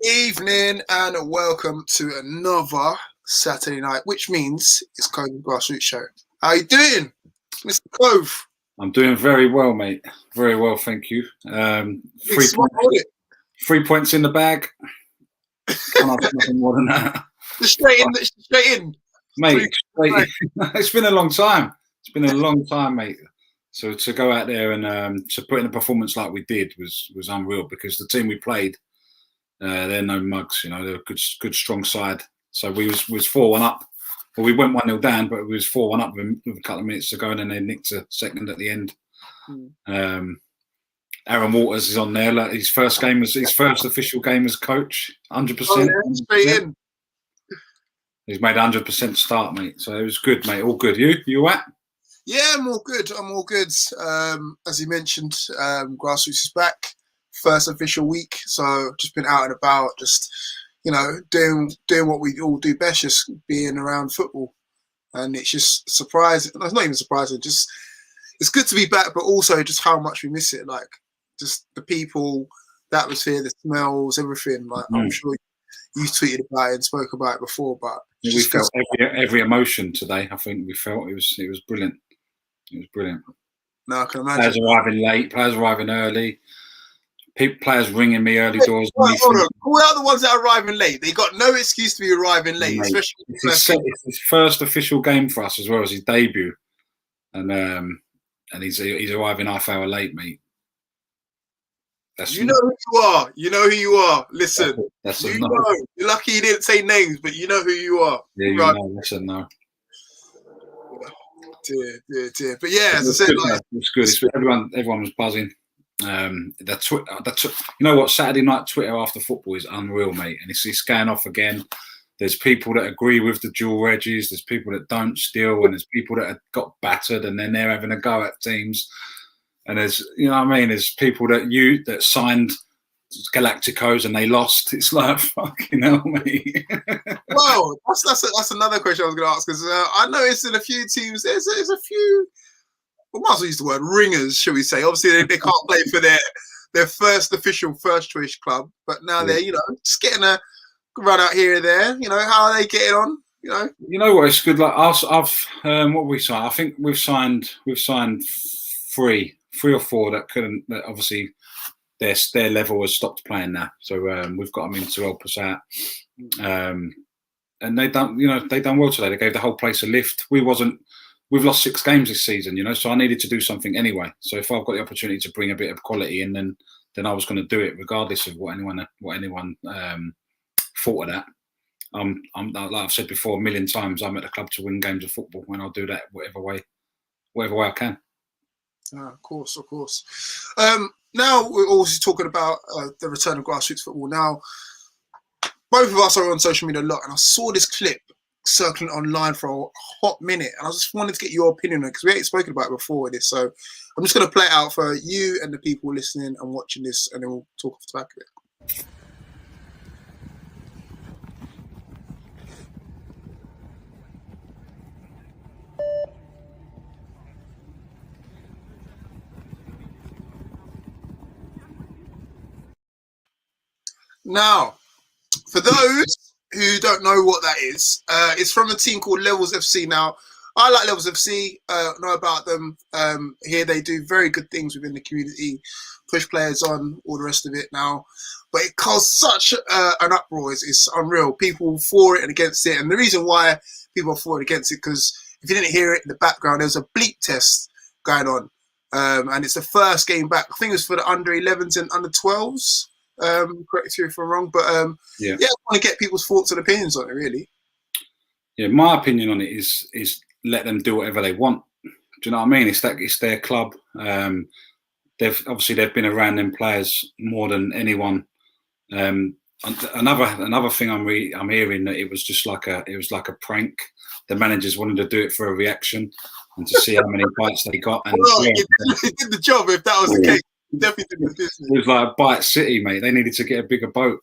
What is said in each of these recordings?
Evening and welcome to another Saturday night, which means it's Coveys Grassroots Show. How you doing, Mr. Cove? I'm doing very well, mate. Very well, thank you. 3 points in the bag. Can't ask nothing more than that. Straight in. Mate, it's been a long time. It's been a long time, mate. So to go out there and to put in a performance like we did was unreal, because the team we played, they're no mugs, you know. They're a good strong side. So we was 4-1 up. Well, we went 1-0 down, but we was 4-1 up with a couple of minutes to go, and then they nicked a second at the end. Aaron Waters is on there. Like, his first official game as coach, 100%. Oh, yeah, straight in. He's made 100% start, mate. So it was good, mate. All good. You all right? Yeah, I'm all good. As you mentioned, Grassroots is back. First official week. So just been out and about, just, you know, doing what we all do best, just being around football. And it's just surprising. It's not even surprising. Just, it's good to be back, but also just how much we miss it. Like, just the people, the atmosphere, the smells, everything. Like, I'm sure you tweeted about it and spoke about it before, but we felt every emotion today. I think we felt it was brilliant. It was brilliant. No, I can imagine. Players arriving late, players arriving early, players ringing me early doors. Hold on. Who are the ones that are arriving late? They got no excuse to be arriving late, mate, especially. It's his first official game for us as well as his debut, and he's arriving half hour late, mate. You know who you are. You know who you are. Listen, you know. You're lucky you didn't say names, but you know who you are. Yeah, you know. Listen, no. Dear. But yeah, as I said, it's good. Everyone was buzzing. You know what? Saturday night Twitter after football is unreal, mate. And it's going off again. There's people that agree with the dual edges. There's people that don't still, and there's people that have got battered, and then they're having a go at teams. And there's, you know what I mean? There's people that signed Galacticos and they lost. It's like, fucking hell, mate. Well, that's another question I was going to ask, because I noticed in a few teams there's a few. We might as well use the word ringers, shall we say? Obviously, they can't play for their first official first choice club, but now they're, you know, just getting a run out here and there. You know, how are they getting on? You know what? It's good. Like I've what we signed. I think we've signed three or four that couldn't. That obviously their level has stopped playing now. So we've got them in to help us out. And they done well today. They gave the whole place a lift. We've lost 6 games this season, you know, so I needed to do something anyway. So if I've got the opportunity to bring a bit of quality in, then I was going to do it, regardless of what anyone thought of that. I'm like I've said before a million times, I'm at the club to win games of football, and I'll do that whatever way I can. Of course. Now we're always talking about the return of grassroots football. Now, both of us are on social media a lot, and I saw this clip circling online for a hot minute, and I just wanted to get your opinion on it, because we ain't spoken about it before this. So I'm just going to play it out for you and the people listening and watching this, and then we'll talk off the back of it. Now, for those who don't know what that is, it's from a team called Levels FC. Now, I like Levels FC, know about them. Here they do very good things within the community, push players on, all the rest of it now. But it caused such an uproar. It's unreal. People for it and against it. And the reason why people are for and against it, because if you didn't hear it in the background, there's a bleep test going on. And it's the first game back. I think it was for the under 11s and under 12s. Correct me if I'm wrong, but I want to get people's thoughts and opinions on it, really. Yeah, my opinion on it is let them do whatever they want. Do you know what I mean? It's their club. They've been around them players more than anyone. Another thing I'm hearing that it was like a prank. The managers wanted to do it for a reaction and to see how many bites they got. And it did the job if that was the case. Definitely did the business. It was like Bite City, mate. They needed to get a bigger boat.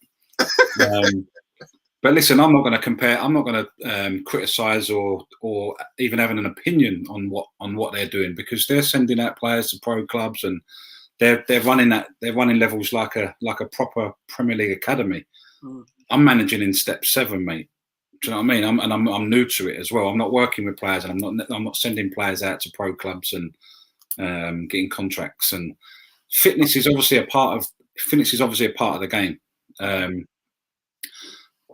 But listen, I'm not going to compare. I'm not going to criticise or even having an opinion on what they're doing, because they're sending out players to pro clubs and they're running levels like a proper Premier League academy. Mm. I'm managing in step 7, mate. Do you know what I mean? I'm new to it as well. I'm not working with players, and I'm not sending players out to pro clubs and getting contracts. And fitness is obviously a part of the game.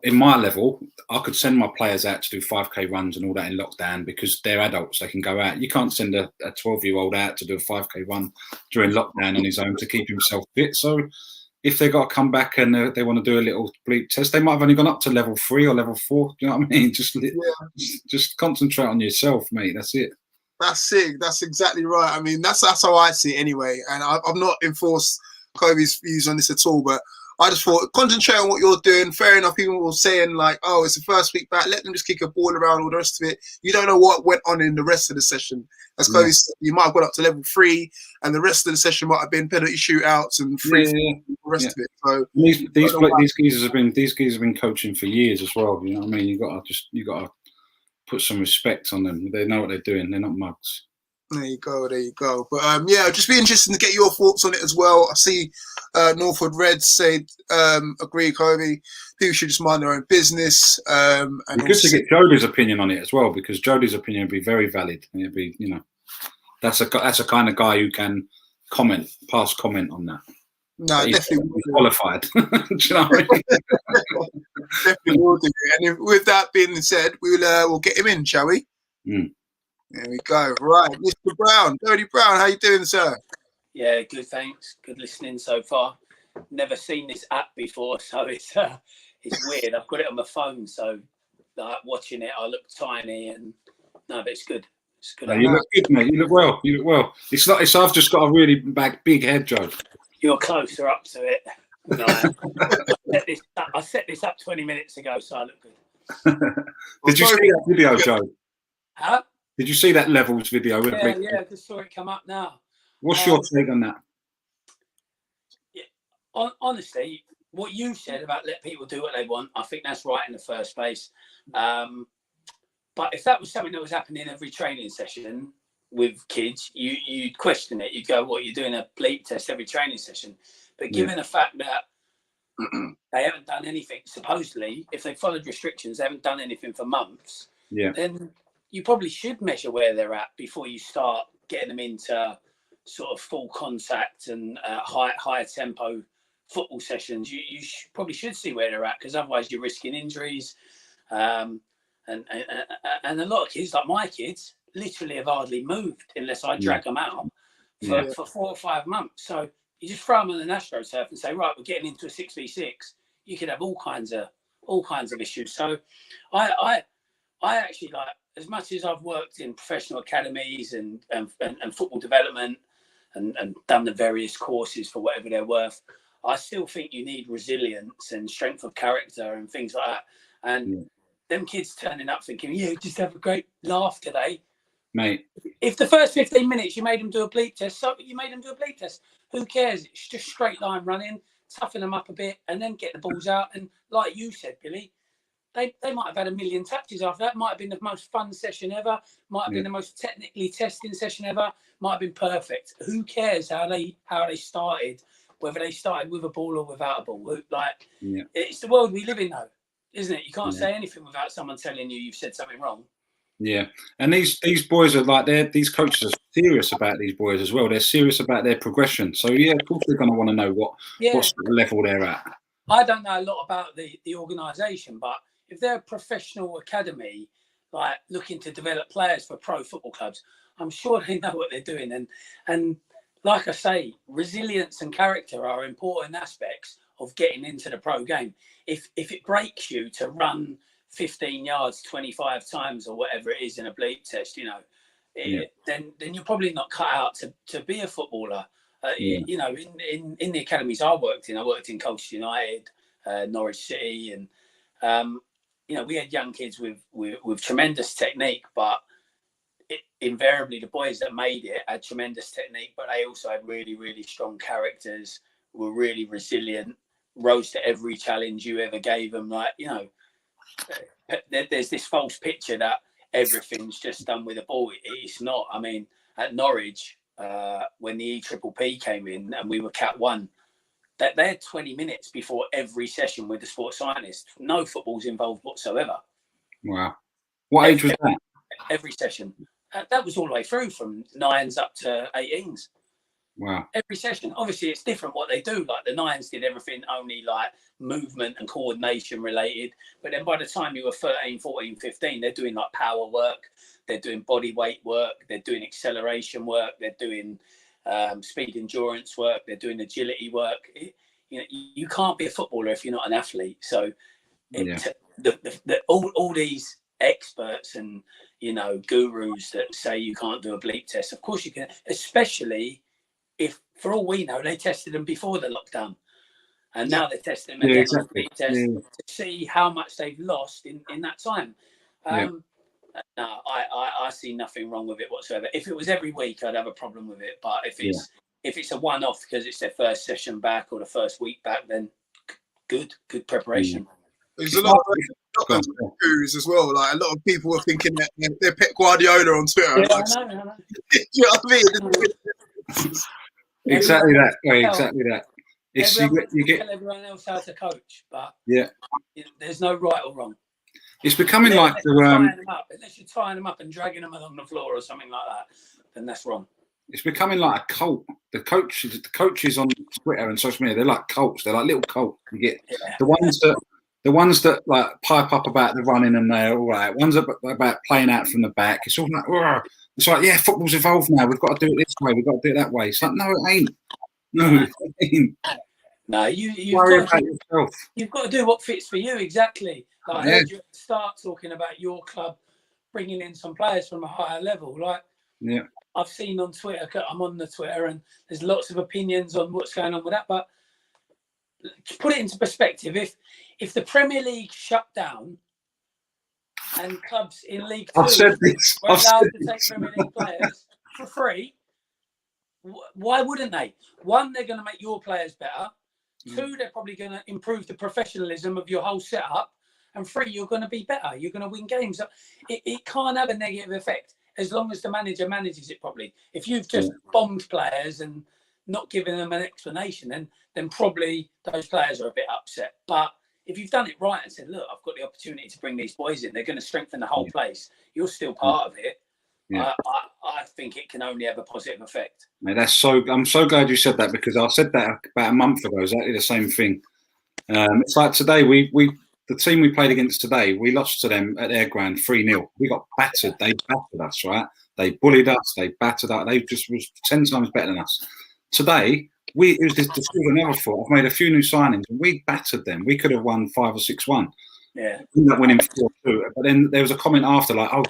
In my level, I could send my players out to do 5K runs and all that in lockdown because they're adults. They can go out. You can't send a 12-year-old out to do a 5K run during lockdown on his own to keep himself fit. So if they got to come back and they want to do a little bleep test, they might have only gone up to level 3 or level 4. Do you know what I mean? Just concentrate on yourself, mate. That's it. That's it. That's exactly right. I mean, that's how I see it anyway. And I'm not enforced Coveys' views on this at all, but I just thought, concentrate on what you're doing. Fair enough. People were saying like, oh, it's the first week back. Let them just kick a ball around, all the rest of it. You don't know what went on in the rest of the session. As Coveys said, you might have got up to level 3, and the rest of the session might have been penalty shootouts and the rest of it. So these geezers have been coaching for years as well. You know what I mean? You got to put some respect on them. They know what they're doing. They're not mugs. There you go. But just be interesting to get your thoughts on it as well. I see Northwood Reds say agree, Covey. People should just mind their own business. And it's good to get Jodie's opinion on it as well, because Jodie's opinion would be very valid. It'd be, that's a kind of guy who can pass comment on that. No, definitely he's qualified. Do you know what I mean? Definitely will do. And with that being said, we'll get him in, shall we? Mm. There we go. Right, Mr. Brown, Dirty Brown, how you doing, sir? Yeah, good. Thanks. Good listening so far. Never seen this app before, so it's weird. I've got it on my phone, so like watching it, I look tiny, but it's good. It's good. No, you look good, mate. You look well. It's I've just got a really big head, Joe. You're closer up to it. No, I set this up 20 minutes ago, so I look good. Did you see that video, Joe? Huh? Did you see that Levels video? Yeah, I just saw it come up now. What's your take on that? Yeah, honestly, what you said about let people do what they want, I think that's right in the first place. But if that was something that was happening every training session with kids, you'd question it. You'd go, what, you're doing a bleep test every training session? But given the fact that they haven't done anything, supposedly, if they followed restrictions, they haven't done anything for months, then you probably should measure where they're at before you start getting them into sort of full contact and higher tempo football sessions. You probably should see where they're at, because otherwise you're risking injuries. And a lot of kids, like my kids, literally have hardly moved unless I drag them out for 4 or 5 months. So you just throw them on the AstroTurf and say, right, we're getting into a 6v6. You could have all kinds of issues. So I actually, like, as much as I've worked in professional academies and football development and done the various courses for whatever they're worth, I still think you need resilience and strength of character and things like that. And them kids turning up thinking, just have a great laugh today. Mate. If the first 15 minutes you made them do a bleep test, so you made them do a bleep test. Who cares? It's just straight line running, toughen them up a bit, and then get the balls out. And like you said, Billy, they might have had a million touches after that. Might have been the most fun session ever. Might have been the most technically testing session ever. Might have been perfect. Who cares how they started? Whether they started with a ball or without a ball. It's the world we live in, though, isn't it? You can't say anything without someone telling you you've said something wrong. Yeah, and these boys are like, these coaches are serious about these boys as well. They're serious about their progression. So of course they're going to want to know what sort of level they're at. I don't know a lot about the organisation, but if they're a professional academy, like looking to develop players for pro football clubs, I'm sure they know what they're doing. And like I say, resilience and character are important aspects of getting into the pro game. If it breaks you to run 15 yards 25 times or whatever it is in a bleep test, then you're probably not cut out to be a footballer. In the academies I worked in Colchester United, Norwich City, and we had young kids with tremendous technique, but invariably the boys that made it had tremendous technique, but they also had really, really strong characters, were really resilient, rose to every challenge you ever gave them. There's this false picture that everything's just done with a ball. It's not. I mean, at Norwich, when the EPPP came in and we were Cat 1, that they had 20 minutes before every session with the sports scientist. No footballs involved whatsoever. Wow. What age was that? Every session. That was all the way through from 9s up to 18s. Wow. Every session. Obviously, it's different what they do. Like the 9s did everything only like movement and coordination related. But then by the time you were 13, 14, 15, they're doing like power work. They're doing body weight work. They're doing acceleration work. They're doing speed endurance work. They're doing agility work. You can't be a footballer if you're not an athlete. So all these experts and gurus that say you can't do a bleep test, of course you can, especially if, for all we know, they tested them before the lockdown, and now they're testing them again on a bleep test to see how much they've lost in that time. No, I see nothing wrong with it whatsoever. If it was every week, I'd have a problem with it. But if it's a one-off because it's their first session back or the first week back, then good preparation. There's a lot of gurus as well. Like a lot of people are thinking that they're Pep Guardiola on Twitter. Yeah, like, I know. Do you know what I mean? Exactly that. Exactly that. It's you get tell everyone else how to coach, but there's no right or wrong. It's becoming like unless you're tying them up and dragging them along the floor or something like that, then that's wrong. It's becoming like a cult. The coaches on Twitter and social media, they're like cults. They're like little cults. You get the ones that like pipe up about the running and they're all right. Ones about playing out from the back. It's all like, Rrr. It's like, yeah, football's evolved now. We've got to do it this way. We've got to do it that way. It's like, no, it ain't. No, it ain't. No, you've got to do what fits for you, exactly. Like I heard you start talking about your club bringing in some players from a higher level. Like I've seen on Twitter, I'm on the Twitter, and there's lots of opinions on what's going on with that. But to put it into perspective, if the Premier League shut down and clubs in League Two were allowed to take Premier League players for free, why wouldn't they? One, they're going to make your players better. Two, they're probably going to improve the professionalism of your whole setup. And three, you're going to be better. You're going to win games. It can't have a negative effect as long as the manager manages it properly. If you've just bombed players and not given them an explanation, then probably those players are a bit upset. But if you've done it right and said, look, I've got the opportunity to bring these boys in, they're going to strengthen the whole place, you're still part of it. I think it can only have a positive effect. Mate, I'm so glad you said that, because I said that about a month ago, exactly the same thing. It's like today, the team we played against today, we lost to them at their ground 3-0. We got battered. They battered us, right? They bullied us. They battered us. They just was 10 times better than us. Today, it was the school I never thought. I've made a few new signings and we battered them. We could have won 5 or 6-1. Yeah. We ended up winning 4-2. But then there was a comment after like, oh,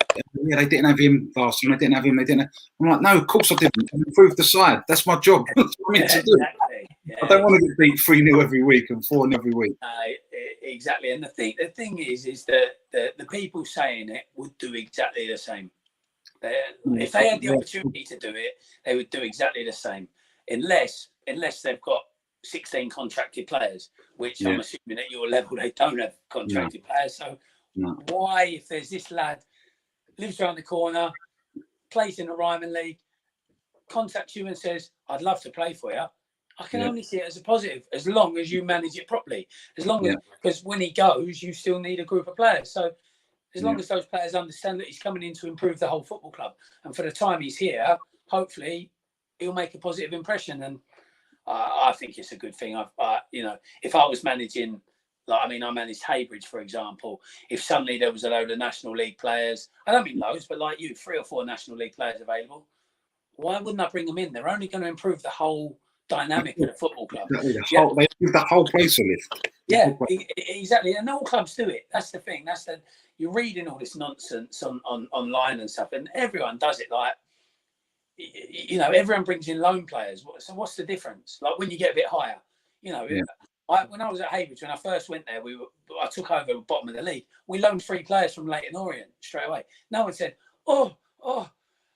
yeah, they didn't have him last year. They didn't have him. I'm like, no, of course I didn't. I improved the side. That's my job. That's what I meant to do. Exactly. Yeah. I don't want to get beat 3-0 every week and 4-0 every week. Exactly. And the thing is that the people saying it would do exactly the same. If they had the opportunity to do it, they would do exactly the same, unless they've got 16 contracted players, which I'm assuming at your level they don't have contracted players. So why, if there's this lad lives around the corner, plays in the Ryman League, contacts you and says, I'd love to play for you, I can only see it as a positive, as long as you manage it properly. As long as, because when he goes, you still need a group of players. So as long as those players understand that he's coming in to improve the whole football club, and for the time he's here, hopefully he'll make a positive impression. And I think it's a good thing. If I was managing, I managed Haybridge, for example. If suddenly there was a load of National League players, I don't mean loads, but like you, 3 or 4 National League players available, why wouldn't I bring them in? They're only going to improve the whole dynamic of the football club. They give the whole place a lift. Yeah, exactly. And all clubs do it. That's the thing. You're reading all this nonsense online and stuff, and everyone does it. Like, everyone brings in loan players. So what's the difference? Like when you get a bit higher, when I was at Haybridge, when I first went there, I took over the bottom of the league. We loaned 3 players from Leyton Orient straight away. No one said, oh,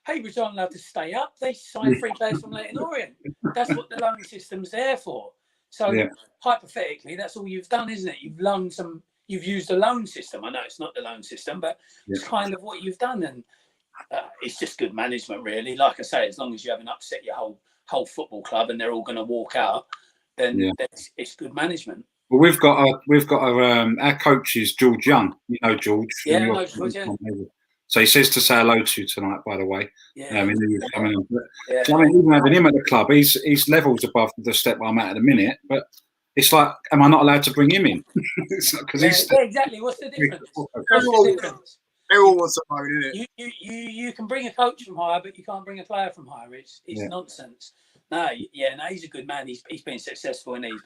Haybridge aren't allowed to stay up. They signed 3 players from Leyton Orient. That's what the loan system's there for. So hypothetically, that's all you've done, isn't it? You've used a loan system. I know it's not the loan system, but it's kind of what you've done. And it's just good management, really. Like I say, as long as you haven't upset your whole football club and they're all going to walk out, then it's good management. Well, our coach is George Young. You know George. Yeah, I know George, yeah. So he says to say hello to you tonight, by the way. Yeah. He knew he was coming on. Yeah. So, I mean, even having him at the club, he's levels above the step I'm at the minute. But it's like, am I not allowed to bring him in? Exactly. What's the difference? Everyone wants a phone, isn't it? You can bring a coach from higher, but you can't bring a player from higher. It's nonsense. No, he's a good man. He's been successful, and he's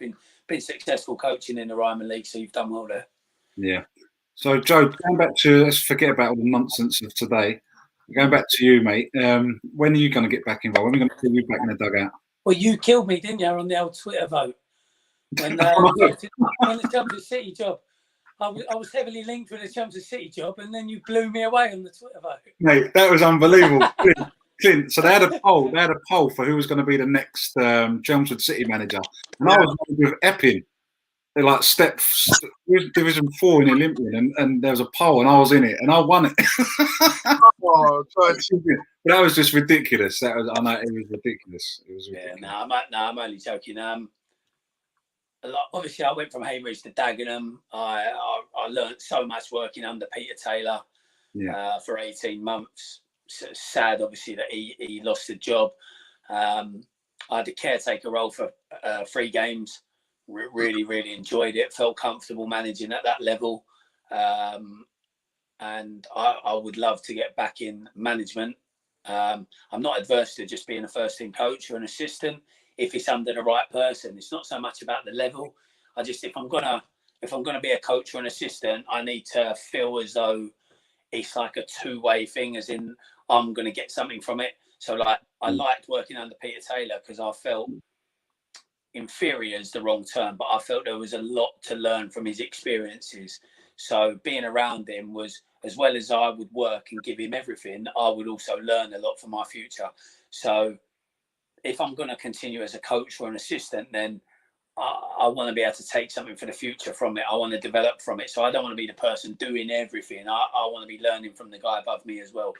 been successful coaching in the Ryman League. So you've done well there. Yeah. So Joe, going back to, let's forget about all the nonsense of today. Going back to you, mate. When are you going to get back involved? When are we going to see you back in the dugout? Well, you killed me, didn't you, on the old Twitter vote when the Chelmsford City job. I was heavily linked with the Chelmsford City job, and then you blew me away on the Twitter vote. Mate, that was unbelievable. Clint, so they had a poll for who was going to be the next Chelmsford City manager, and I was with Epping. They're like Division 4 in Olympian, and there was a poll, and I was in it, and I won it. But that was just ridiculous. I know it was ridiculous. It was ridiculous. Yeah, I'm only joking. Obviously, I went from Haybridge to Dagenham. I learned so much working under Peter Taylor for 18 months. So sad, obviously, that he lost the job. I had a caretaker role for 3 games. Really, really enjoyed it. Felt comfortable managing at that level. And I would love to get back in management. I'm not adverse to just being a first team coach or an assistant if it's under the right person. It's not so much about the level. If I'm gonna be a coach or an assistant, I need to feel as though it's like a two-way thing, as in I'm gonna get something from it. So like I liked working under Peter Taylor because I felt inferior is the wrong term, but I felt there was a lot to learn from his experiences. So being around him was, as well as I would work and give him everything, I would also learn a lot for my future. So if I'm going to continue as a coach or an assistant, then I want to be able to take something for the future from it. I want to develop from it. So I don't want to be the person doing everything. I want to be learning from the guy above me as well.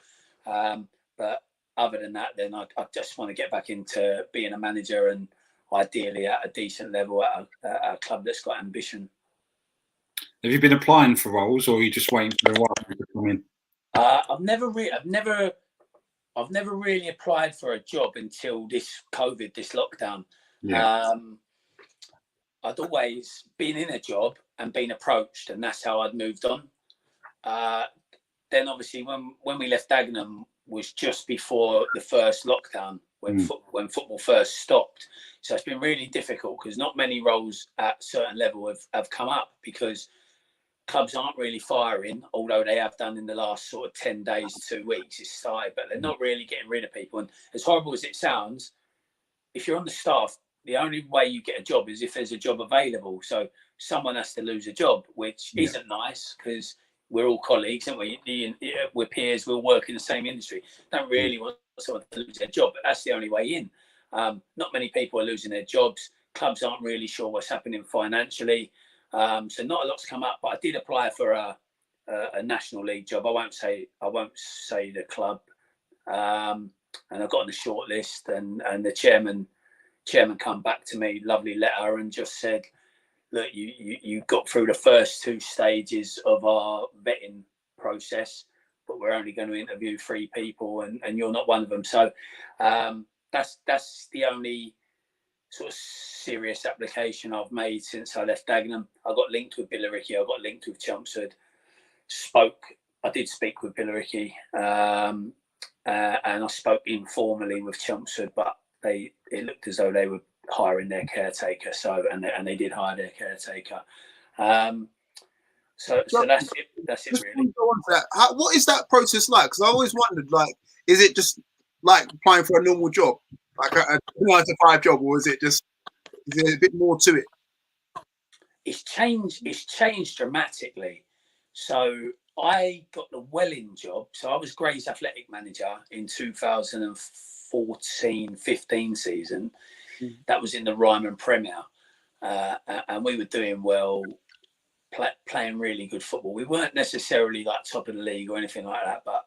But other than that, then I just want to get back into being a manager, and ideally at a decent level at a club that's got ambition. Have you been applying for roles, or are you just waiting for the right to come in? I've never really applied for a job until this lockdown. Yeah. I'd always been in a job and been approached, and that's how I'd moved on. Then obviously when we left Dagenham was just before the first lockdown, when football first stopped. So it's been really difficult because not many roles at a certain level have come up, because clubs aren't really firing, although they have done in the last sort of 10 days, 2 weeks. It's started, but they're not really getting rid of people. And as horrible as it sounds, if you're on the staff, the only way you get a job is if there's a job available. So someone has to lose a job, which isn't nice, because we're all colleagues, and we're peers, we'll work in the same industry. Don't really want someone to lose their job, but that's the only way in. Not many people are losing their jobs. Clubs aren't really sure what's happening financially. So not a lot's come up, but I did apply for a National League job. I won't say the club. And I got on the short list, and the chairman come back to me, lovely letter, and just said, look, you got through the first 2 stages of our vetting process, but we're only going to interview 3 people, and you're not one of them. So that's the only sort of serious application I've made since I left Dagenham. I got linked with Billericay, I got linked with Chelmsford. I did speak with Billericay, and I spoke informally with Chelmsford, but it looked as though they were hiring their caretaker. So and they did hire their caretaker. So that's it. That's it, really. What is that process like? Because I always wondered, like, is it just like applying for a normal job, like a 9 to 5 job, or is there a bit more to it? It's changed dramatically. So I got the Welling job. So I was Gray's athletic manager in 2014-15 season. That was in the Ryman Premier, and we were doing well, playing really good football. We weren't necessarily like top of the league or anything like that, but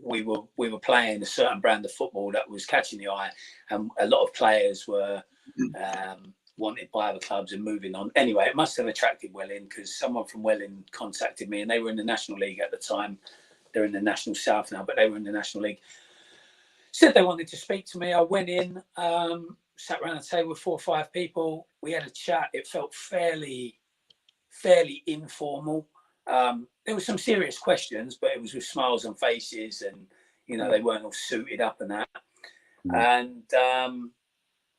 we were playing a certain brand of football that was catching the eye, and a lot of players were wanted by other clubs and moving on. Anyway, it must have attracted Welling, because someone from Welling contacted me, and they were in the National League at the time. They're in the National South now, but they were in the National League. Said they wanted to speak to me. I went in, sat around a table with 4 or 5 people. We had a chat. It felt fairly informal. There were some serious questions, but it was with smiles on faces, and they weren't all suited up and that. And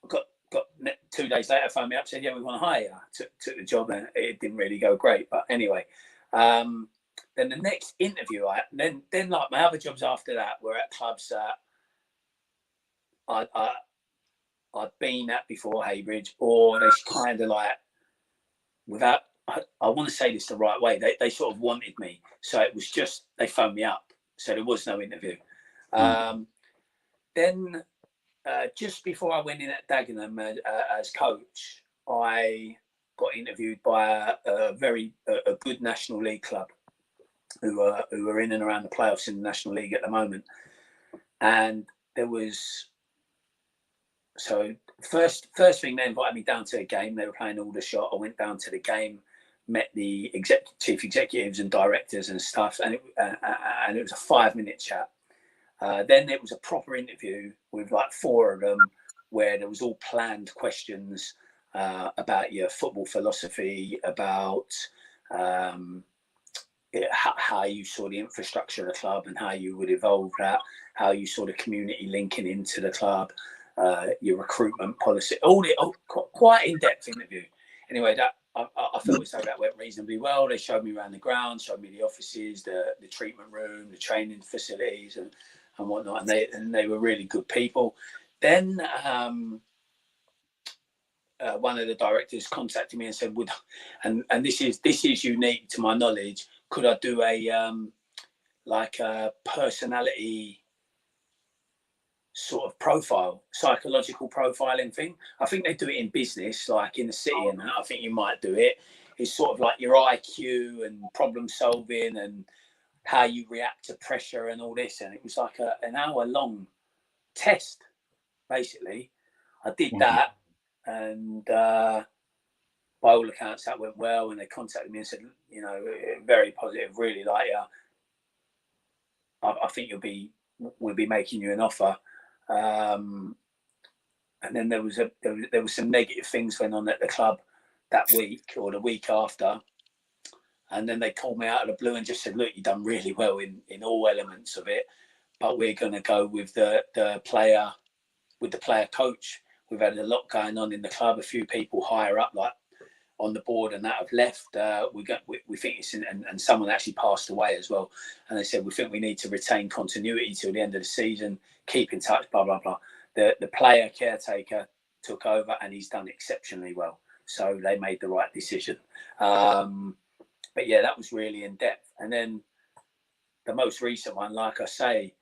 got 2 days later, phoned me up, said, "Yeah, we want to hire you." Took the job, and it didn't really go great. But anyway, then the next interview, then like my other jobs after that were at clubs that I'd been at before, Haybridge, or they kind of like, without, I want to say this the right way, they sort of wanted me. So it was just, they phoned me up. So there was no interview. Then just before I went in at Dagenham as coach, I got interviewed by a good National League club who are in and around the playoffs in the National League at the moment. And there was, so first thing, they invited me down to a game. They were playing Aldershot. I went down to the game, met the chief executives and directors and stuff, and it was a 5-minute chat. Then it was a proper interview with like 4 of them, where there was all planned questions about your football philosophy, about how you saw the infrastructure of the club and how you would evolve that, how you saw the community linking into the club, your recruitment policy, quite in-depth interview. Anyway, that I felt as though that went reasonably well. They showed me around the ground, showed me the offices, the treatment room, the training facilities, and whatnot. And they were really good people. Then one of the directors contacted me and said, and this is unique to my knowledge, could I do a personality sort of profile, psychological profiling thing? I think they do it in business, like in the city, and I think you might do it. It's sort of like your IQ and problem solving and how you react to pressure and all this. And it was like an hour-long test, basically. I did that, and by all accounts, that went well. And they contacted me and said, very positive, really like you. I think we'll be making you an offer. And then there was some negative things going on at the club that week or the week after, and then they called me out of the blue and just said, "Look, you've done really well in all elements of it, but we're going to go with the player coach. We've had a lot going on in the club. A few people higher up, like on the board, and that have left. We think it's and someone actually passed away as well. And they said, we think we need to retain continuity till the end of the season, keep in touch, blah, blah, blah." The player caretaker took over, and he's done exceptionally well. So they made the right decision. But yeah, that was really in depth. And then the most recent one, like I say,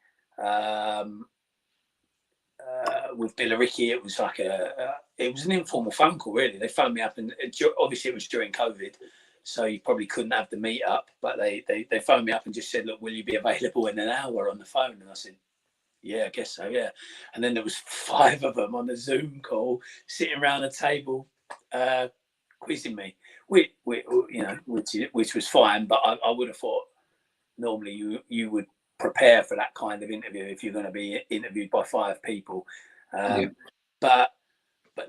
with Billericay, it was like it was an informal phone call, really. They phoned me up, and obviously it was during COVID, so you probably couldn't have the meet up, but they phoned me up and just said, "Look, will you be available in an hour on the phone?" And I said, "Yeah, I guess so, yeah." And then there was 5 of them on a Zoom call, sitting around a table, quizzing me, which was fine, but I would have thought normally you would prepare for that kind of interview if you're going to be interviewed by 5 people. But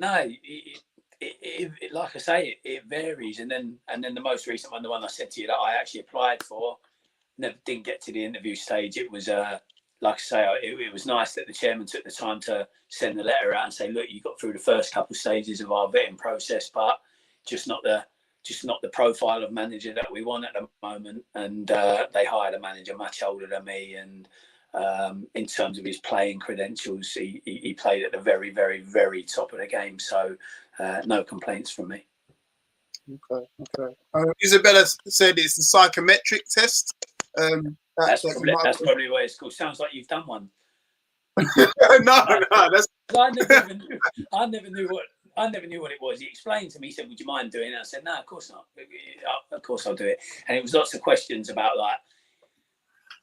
no, it, like I say, it varies. And then the most recent one, the one I said to you that I actually applied for, didn't get to the interview stage. It was like I say, it was nice that the chairman took the time to send the letter out and say, "Look, you got through the first couple of stages of our vetting process, but just not the profile of manager that we want at the moment." And they hired a manager much older than me, and in terms of his playing credentials, he played at the very, very, very top of the game. So no complaints from me. Okay. Isabella said it's the psychometric test. That's probably what it's called. Sounds like you've done one. No, that's. I never knew what it was. He explained to me. He said, "Would you mind doing it?" I said, "No, of course not. Of course I'll do it." And it was lots of questions about like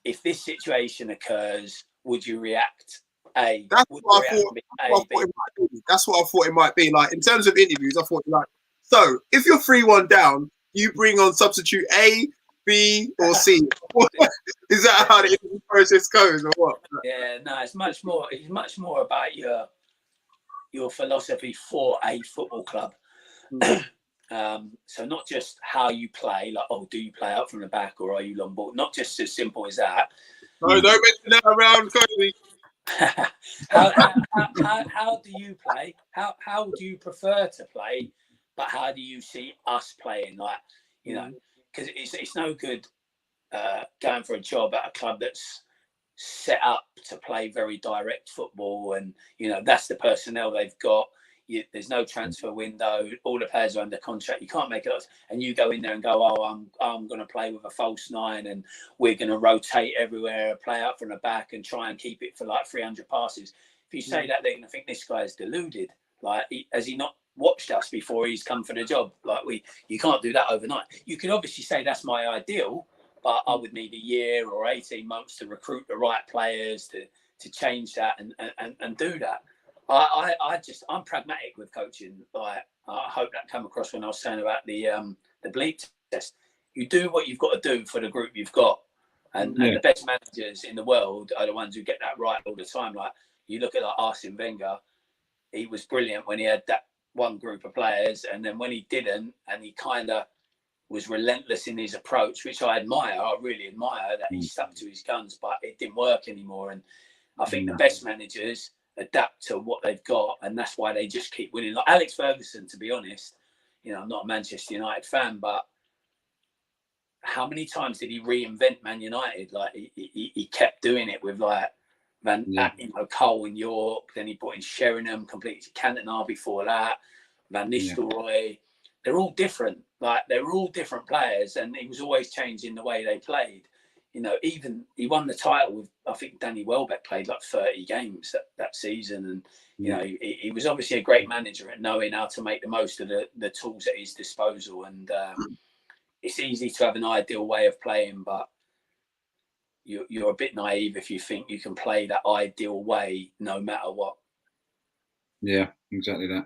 if this situation occurs, would you react A? That's Would what you I react thought. B? That's what I thought it might be. Like in terms of interviews, I thought like, so if you're 3-1 down, you bring on substitute A, B, or C. Is that how the interview process goes, or what? Yeah, no, it's much more. It's much more about your philosophy for a football club. So not just how you play, like, oh, do you play out from the back or are you long ball? Not just as simple as that. No, don't mention that around Coveys. how do you play? How do you prefer to play? But how do you see us playing? Like, you know, because it's no good going for a job at a club that's set up to play very direct football, and you know that's the personnel they've got. There's no transfer window. All the players are under contract. You can't make it. And you go in there and go, oh, I'm going to play with a false 9, and we're going to rotate everywhere, play out from the back, and try and keep it for like 300 passes. If you say that, they're going to think this guy is deluded. Like, has he not watched us before he's come for the job? Like, you can't do that overnight. You can obviously say that's my ideal, but I would need a year or 18 months to recruit the right players to change that and do that. I'm pragmatic with coaching. Like, I hope that came across when I was saying about the bleep test. You do what you've got to do for the group you've got, and the best managers in the world are the ones who get that right all the time. Like, you look at like Arsene Wenger, he was brilliant when he had that one group of players, and then when he didn't, and he kind of was relentless in his approach, which I admire. I really admire that he stuck to his guns, but it didn't work anymore. And I think the best managers adapt to what they've got, and that's why they just keep winning. Like Alex Ferguson, to be honest, you know, I'm not a Manchester United fan, but how many times did he reinvent Man United? Like he kept doing it with like Cole in York, then he brought in Sheringham, completely Cantona before that, Van Nistelrooy. They're all different. Like, they're all different players, and he was always changing the way they played. You know, even he won the title with, I think Danny Welbeck played like 30 games that season. And, you know, he was obviously a great manager at knowing how to make the most of the tools at his disposal. And it's easy to have an ideal way of playing, but you're a bit naive if you think you can play that ideal way no matter what. Yeah, exactly that.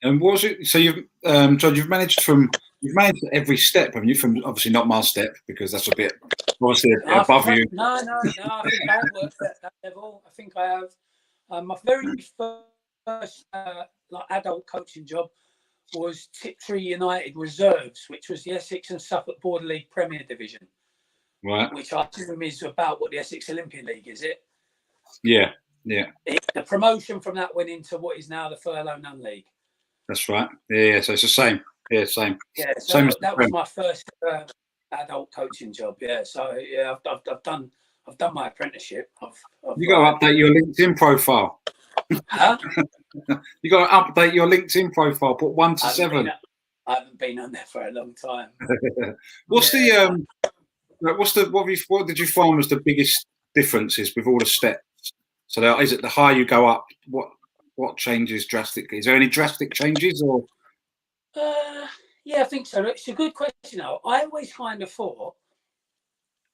And was it so? You've managed every step, haven't you? From obviously not my step, because that's a bit obviously above you. No. I think I have worked at that level. I think I have. My very first like adult coaching job was Tiptree United Reserves, which was the Essex and Suffolk Border League Premier Division. Right. Which I assume is about what the Essex Olympian League is. It? Yeah. The promotion from that went into what is now the Furlough None League. That's right. Yeah. So it's the same. Yeah, same. Yeah. So same that was my first adult coaching job. Yeah. So yeah, I've done my apprenticeship. You got to update your LinkedIn profile. Huh? You got to update your LinkedIn profile. Put 1 to 7. I haven't been on there for a long time. What did you find was the biggest differences with all the steps? So is it the higher you go up? What changes drastically? Is there any drastic changes or? Yeah, I think so. It's a good question. Though. I always kind of thought,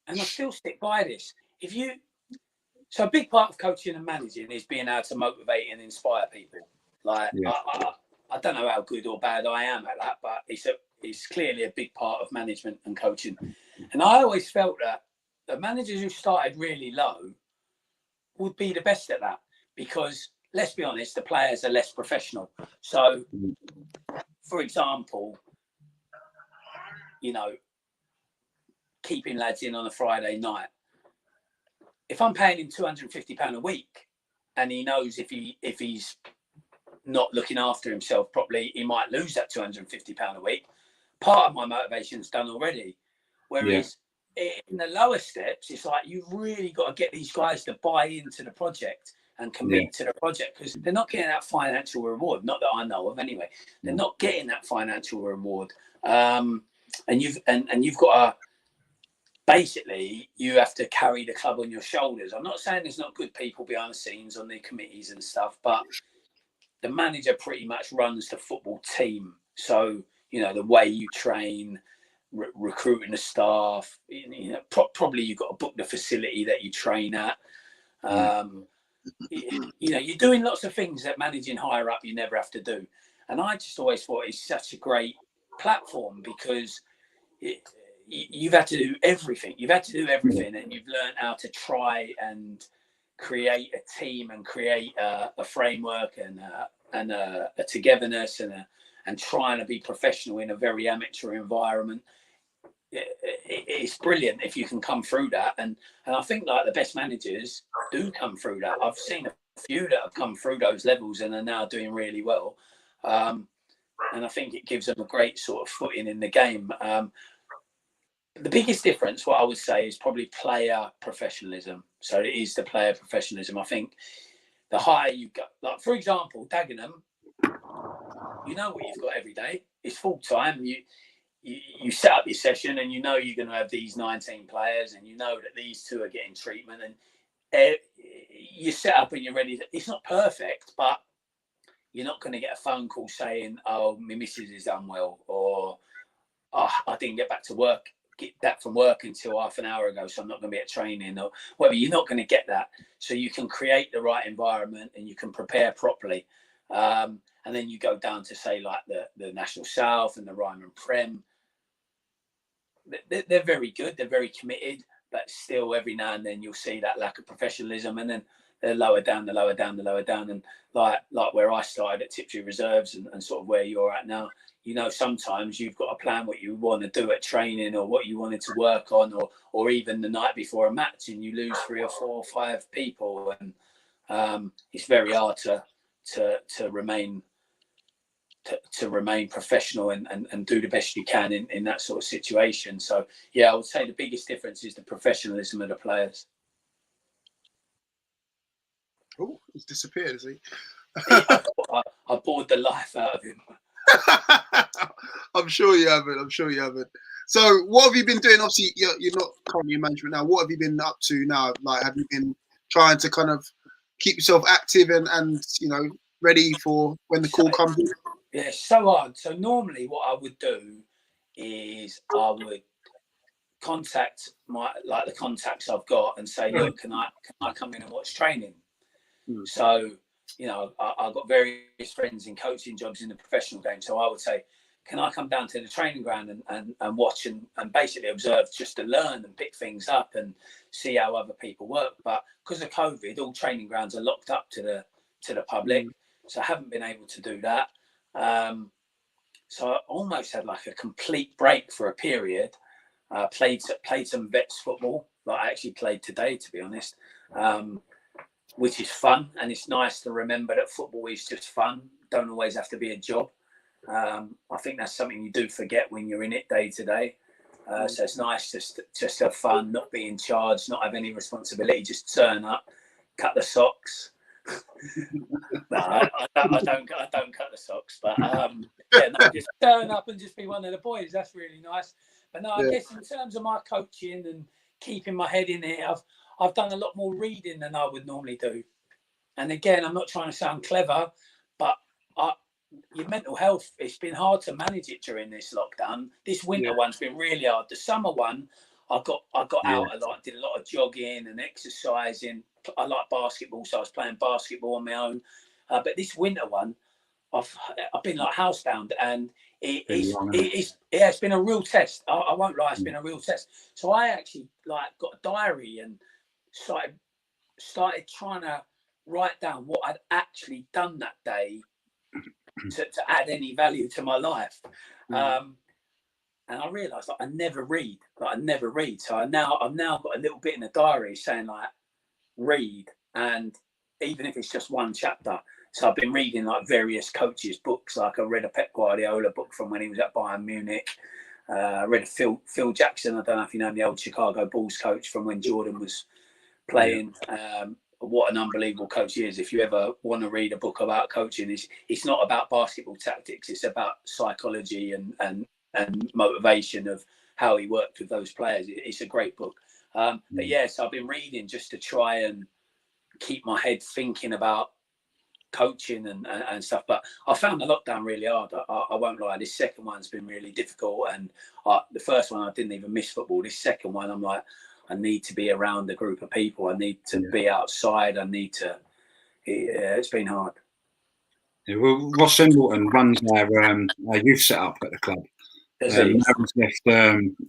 and I still stick by this. So a big part of coaching and managing is being able to motivate and inspire people. Like, I don't know how good or bad I am at that, but it's clearly a big part of management and coaching. And I always felt that the managers who started really low would be the best at that, because let's be honest, the players are less professional. So, for example, you know, keeping lads in on a Friday night. If I'm paying him £250 a week, and he knows if he's not looking after himself properly, he might lose that £250 a week. Part of my motivation's done already. Whereas in the lower steps, it's like you've really got to get these guys to buy into the project and commit to the project, because they're not getting that financial reward. Not that I know of, anyway. They're not getting that financial reward, and you've got to. Basically, you have to carry the club on your shoulders. I'm not saying there's not good people behind the scenes on the committees and stuff, but the manager pretty much runs the football team. So, you know, the way you train, recruiting the staff. Probably you've got to book the facility that you train at. You're doing lots of things that managing higher up you never have to do. And I just always thought it's such a great platform because you've had to do everything. You've had to do everything, and you've learned how to try and create a team and create a framework and a togetherness and trying to be professional in a very amateur environment. It's brilliant if you can come through that, and I think like the best managers do come through that. I've seen a few that have come through those levels and are now doing really well, and I think it gives them a great sort of footing in the game. The biggest difference, what I would say, is probably player professionalism. So it is the player professionalism. I think the higher you go, like for example, Dagenham, you know what you've got every day. It's full time. You set up your session and you know you're going to have these 19 players and you know that these 2 are getting treatment, and you set up and you're ready. It's not perfect, but you're not going to get a phone call saying, oh, my missus is unwell, or oh, I didn't get back from work until half an hour ago, so I'm not going to be at training, or whatever. You're not going to get that. So you can create the right environment and you can prepare properly. And then you go down to say like the National South and the Ryman Prem. They're very good. They're very committed, but still every now and then you'll see that lack of professionalism, and then they're lower down. And like where I started at Tiptree Reserves and sort of where you're at now, sometimes you've got to plan what you want to do at training or what you wanted to work on, or even the night before a match, and you lose 3 or 4 or 5 people, and it's very hard to remain professional and do the best you can in that sort of situation. So yeah, I would say the biggest difference is the professionalism of the players. Oh, he's disappeared, is he? I bored the life out of him. I'm sure you haven't. So what have you been doing? Obviously you're not currently in management now. What have you been up to now? Like, have you been trying to kind of keep yourself active and ready for when the call comes in? Yeah, it's so hard. So normally what I would do is I would contact the contacts I've got and say, look, can I come in and watch training? So, I've got various friends in coaching jobs in the professional game. So I would say, can I come down to the training ground and watch and basically observe, just to learn and pick things up and see how other people work? But because of COVID, all training grounds are locked up to the public. So I haven't been able to do that. So I almost had like a complete break for a period. Played some vets football, like I actually played today, to be honest, which is fun, and it's nice to remember that football is just fun. Don't always have to be a job. I think that's something you do forget when you're in it day to day. So it's nice just to have fun, not be in charge, not have any responsibility, just turn up, cut the socks. No, I don't cut the socks, but just turn up and just be one of the boys. That's really nice. But no, I guess in terms of my coaching and keeping my head in it, I've done a lot more reading than I would normally do. And again, I'm not trying to sound clever, but your mental health, it's been hard to manage it during this lockdown. This winter one's been really hard. The summer one, I got out a lot, did a lot of jogging and exercising. I like basketball, so I was playing basketball on my own. But this winter one, I've been like housebound, and it's been a real test. I won't lie, it's been a real test. So I actually got a diary and started trying to write down what I'd actually done that day to add any value to my life. And I realised I never read. So I've now got a little bit in the diary saying read, and even if it's just one chapter. So I've been reading various coaches' books. I read a Pep Guardiola book from when he was at Bayern Munich. I read a Phil Jackson. I don't know if you know him, the old Chicago Bulls coach from when Jordan was playing. What an unbelievable coach he is. If you ever want to read a book about coaching, it's not about basketball tactics. It's about psychology and motivation of how he worked with those players. It's a great book. But so I've been reading just to try and keep my head thinking about coaching and stuff. But I found the lockdown really hard. I won't lie. This second one's been really difficult. And the first one, I didn't even miss football. This second one, I'm like, I need to be around a group of people. I need to be outside. I need to. It's been hard. Yeah, well, Ross Embleton runs our youth set up at the club.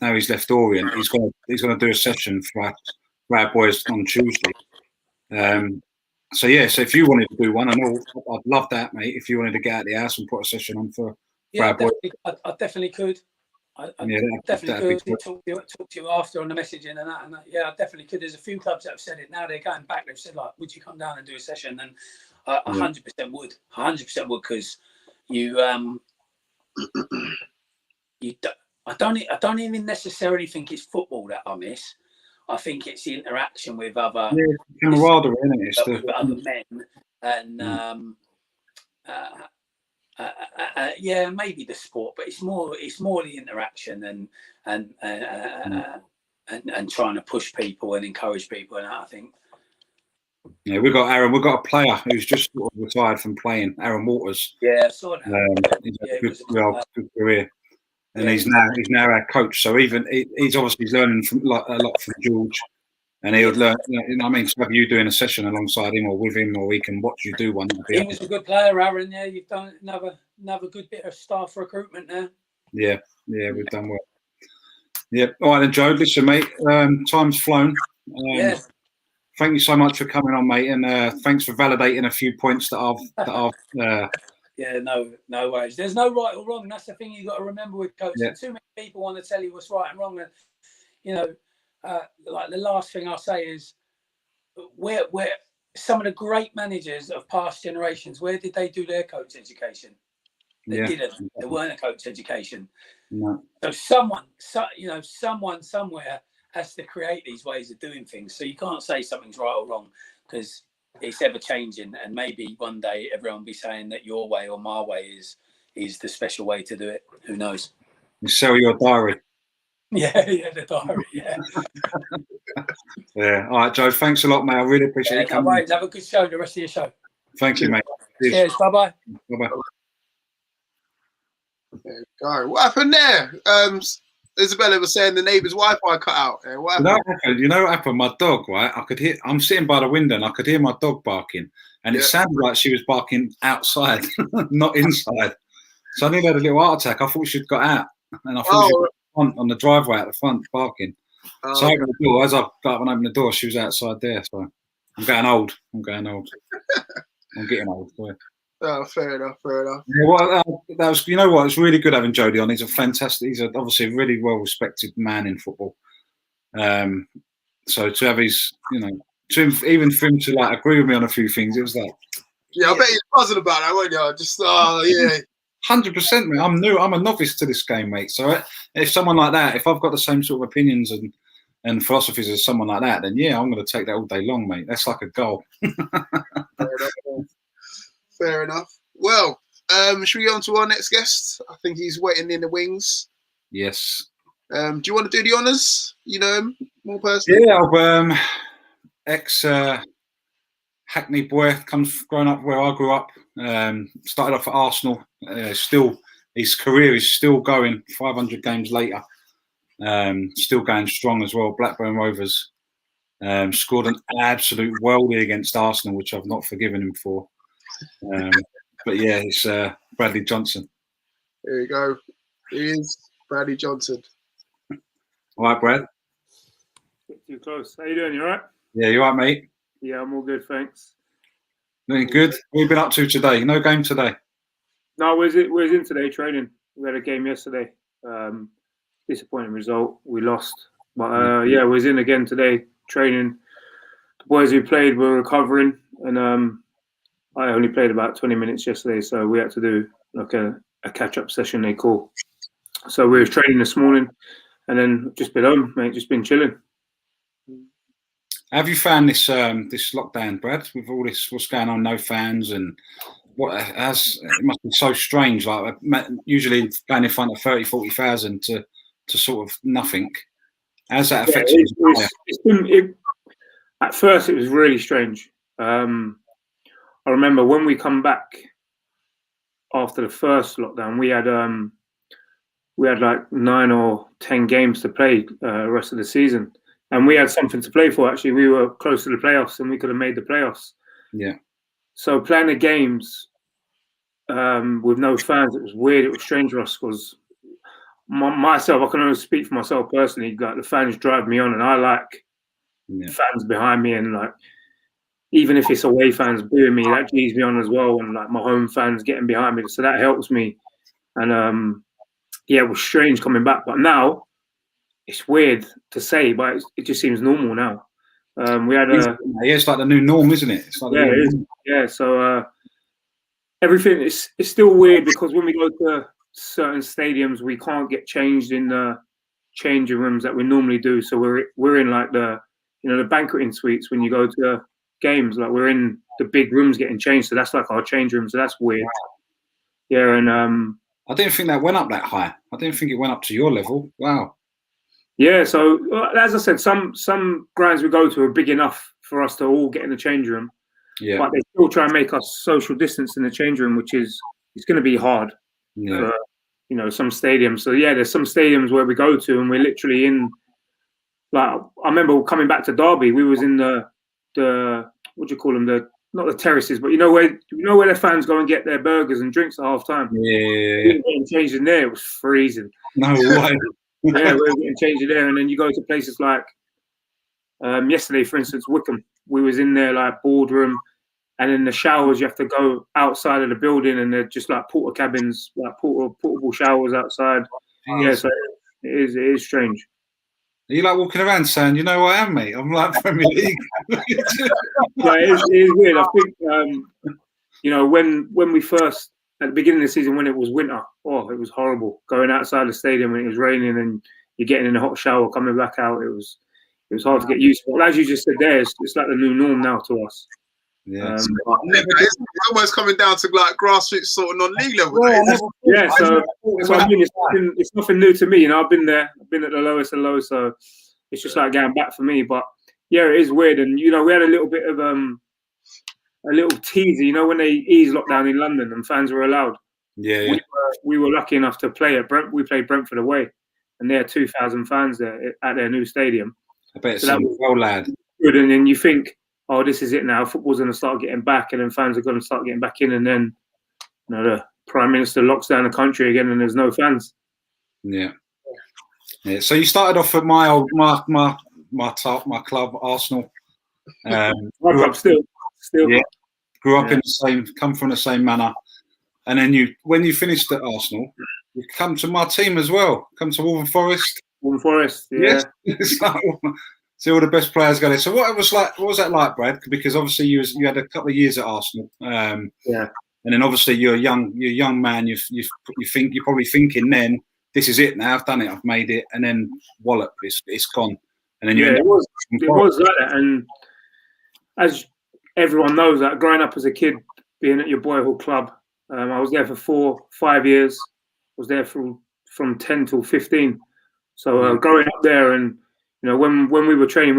Now he's left Orient. He's going to do a session for our boys on Tuesday. So if you wanted to do one and all, I'd love that, mate. If you wanted to get out of the house and put a session on for our boys. I definitely could. I definitely could talk to you after on the messaging and that. Yeah, I definitely could. There's a few clubs that have said it. Now they're going back. They've said, like, would you come down and do a session? And 100% would. 100% would, because you I don't even necessarily think it's football that I miss. I think it's the interaction with other camaraderie, isn't it? With other men, and maybe the sport, but it's more the interaction and trying to push people and encourage people, and I think. Yeah, we've got Aaron. We've got a player who's just sort of retired from playing, Aaron Waters. Yeah, I saw that. He's had a good career, and he's now our coach. So even he's obviously learning a lot from George, and he would learn. You know what I mean? So have you doing a session alongside him or with him, or he can watch you do one. He was a good player, Aaron. Yeah, you've done another good bit of staff recruitment there. Yeah, we've done well. Yeah, all right then, Joe. Listen, mate. Time's flown. Thank you so much for coming on, mate, and thanks for validating a few points that I've. Yeah, no worries. There's no right or wrong. That's the thing you got to remember with coaching. Yeah. Too many people want to tell you what's right and wrong, and like the last thing I'll say is, where some of the great managers of past generations, where did they do their coach education? They didn't. There weren't a coach education. No. So someone somewhere has to create these ways of doing things. So you can't say something's right or wrong, because it's ever changing, and maybe one day everyone will be saying that your way or my way is the special way to do it. Who knows? You sell your diary. Yeah, the diary. Yeah. Yeah. All right, Joe. Thanks a lot, mate. I really appreciate you coming. Right. Have a good show. The rest of your show. Thank you, mate. Cheers. Bye-bye. Bye-bye. There you go. What happened there? Isabella was saying the neighbour's Wi-Fi cut out. You know what happened? My dog, right? I'm sitting by the window and I could hear my dog barking, and it sounded like she was barking outside, not inside. So I nearly had a little heart attack. I thought she'd got out, and I thought she was on the driveway at the front barking. So I opened the door. As I got up and opened the door, she was outside there. So I'm getting old. I'm getting old. So. Oh, fair enough. Yeah, well, that was. You know what? It's really good having Jody on. He's obviously a really well respected man in football. So to have his, even for him to like agree with me on a few things, it was like. Yeah, I bet you're buzzing about that, weren't you? Just 100%, mate. I'm new. I'm a novice to this game, mate. So if someone like that, if I've got the same sort of opinions and philosophies as someone like that, then I'm going to take that all day long, mate. That's like a goal. Fair enough. Well, should we go on to our next guest? I think he's waiting in the wings. Yes. Do you want to do the honours? You know him more personally? Yeah, I'm ex Hackney boy, grown up where I grew up. Started off at Arsenal. Still, his career is still going. 500 games later, still going strong as well. Blackburn Rovers. Scored an absolute worldie against Arsenal, which I've not forgiven him for. But yeah, it's Bradley Johnson. There you go. He is Bradley Johnson. All right, Brad. Too close. How you doing? You all right? Yeah, you all right, mate? Yeah, I'm all good, thanks. Doing good. What have you been up to today? No game today? No, we're in today training. We had a game yesterday. Disappointing result. We lost. But we're in again today training. The boys who played were recovering, and I only played about 20 minutes yesterday, so we had to do like a catch-up session, they call. So we were training this morning, and then just been home, mate, just been chilling. Have you found this lockdown, Brad, with all this, what's going on, no fans, and it must be so strange, like usually going in front of 30, 40,000 to sort of nothing. How's that affected you? At first, it was really strange. I remember when we come back after the first lockdown, we had like 9 or 10 games to play the rest of the season, and we had something to play for. Actually, we were close to the playoffs, and we could have made the playoffs. Yeah. So playing the games with no fans, it was weird. It was strange for us because myself, I can only speak for myself personally. Like the fans drive me on, and I like fans behind me, and like even if it's away fans booing me, that G's me on as well, and like my home fans getting behind me, so that helps me. And yeah, it was strange coming back, but now it's weird to say, but it just seems normal now. We had it's like the new norm, isn't it? It's like it is. Yeah. So everything is still weird because when we go to certain stadiums, we can't get changed in the changing rooms that we normally do. So we're in like the banqueting suites when you go to games. Like we're in the big rooms getting changed. So that's like our change room. So that's weird. Yeah, and I didn't think that went up that high. I didn't think it went up to your level. Wow. Yeah, so as I said, some grounds we go to are big enough for us to all get in the change room. Yeah. But they still try and make us social distance in the change room, which is it's going to be hard for some stadiums. So yeah, there's some stadiums where we go to and we're literally in. Like I remember coming back to Derby, we was in the what do you call them? Not the terraces, but where the fans go and get their burgers and drinks at half time. Yeah. We were getting changed in there. It was freezing. No way. Yeah, we were getting changed in there, and then you go to places like yesterday, for instance, Wickham. We was in there like boardroom, and in the showers you have to go outside of the building, and they're just like porta cabins, like portable showers outside. Jeez. Yeah, so it is strange. Are you like walking around saying, "You know who I am, mate? I'm like Premier League." Yeah, it is weird. I think when we first at the beginning of the season when it was winter, it was horrible going outside the stadium when it was raining and you're getting in a hot shower coming back out. It was hard to get used to. But as you just said there, it's like the new norm now to us. Yeah, it's almost coming down to like grassroots sort of non-league level. Yeah, so I mean, it's nothing new to me. I've been there. I've been at the lowest of lows, so it's just like going back for me. But yeah, it is weird. And we had a little bit of a little teaser, when they eased lockdown in London and fans were allowed. Yeah. We were lucky enough to play at Brent. We played Brentford away, and there are 2,000 fans there at their new stadium. I bet it's so that was well, lad. Good, and then you think, this is it now. Football's going to start getting back, and then fans are going to start getting back in, and then the Prime Minister locks down the country again, and there's no fans. Yeah. So you started off at my club, Arsenal. My club still. Yeah. Grew up in come from the same manor, and then when you finished at Arsenal, you come to my team as well. Come to Wolverhampton Forest. Wolverhampton Forest, yeah. It's like, see all the best players go there. So what was that like, Brad? Because obviously you had a couple of years at Arsenal. Yeah. And then obviously you're a young man. You're probably thinking then, this is it now. I've done it. I've made it. And then wallop, it's gone. And then it was like that. And as everyone knows, that growing up as a kid, being at your boyhood club, I was there for 5 years. I was there from 10 till 15. So growing up there, and when we were training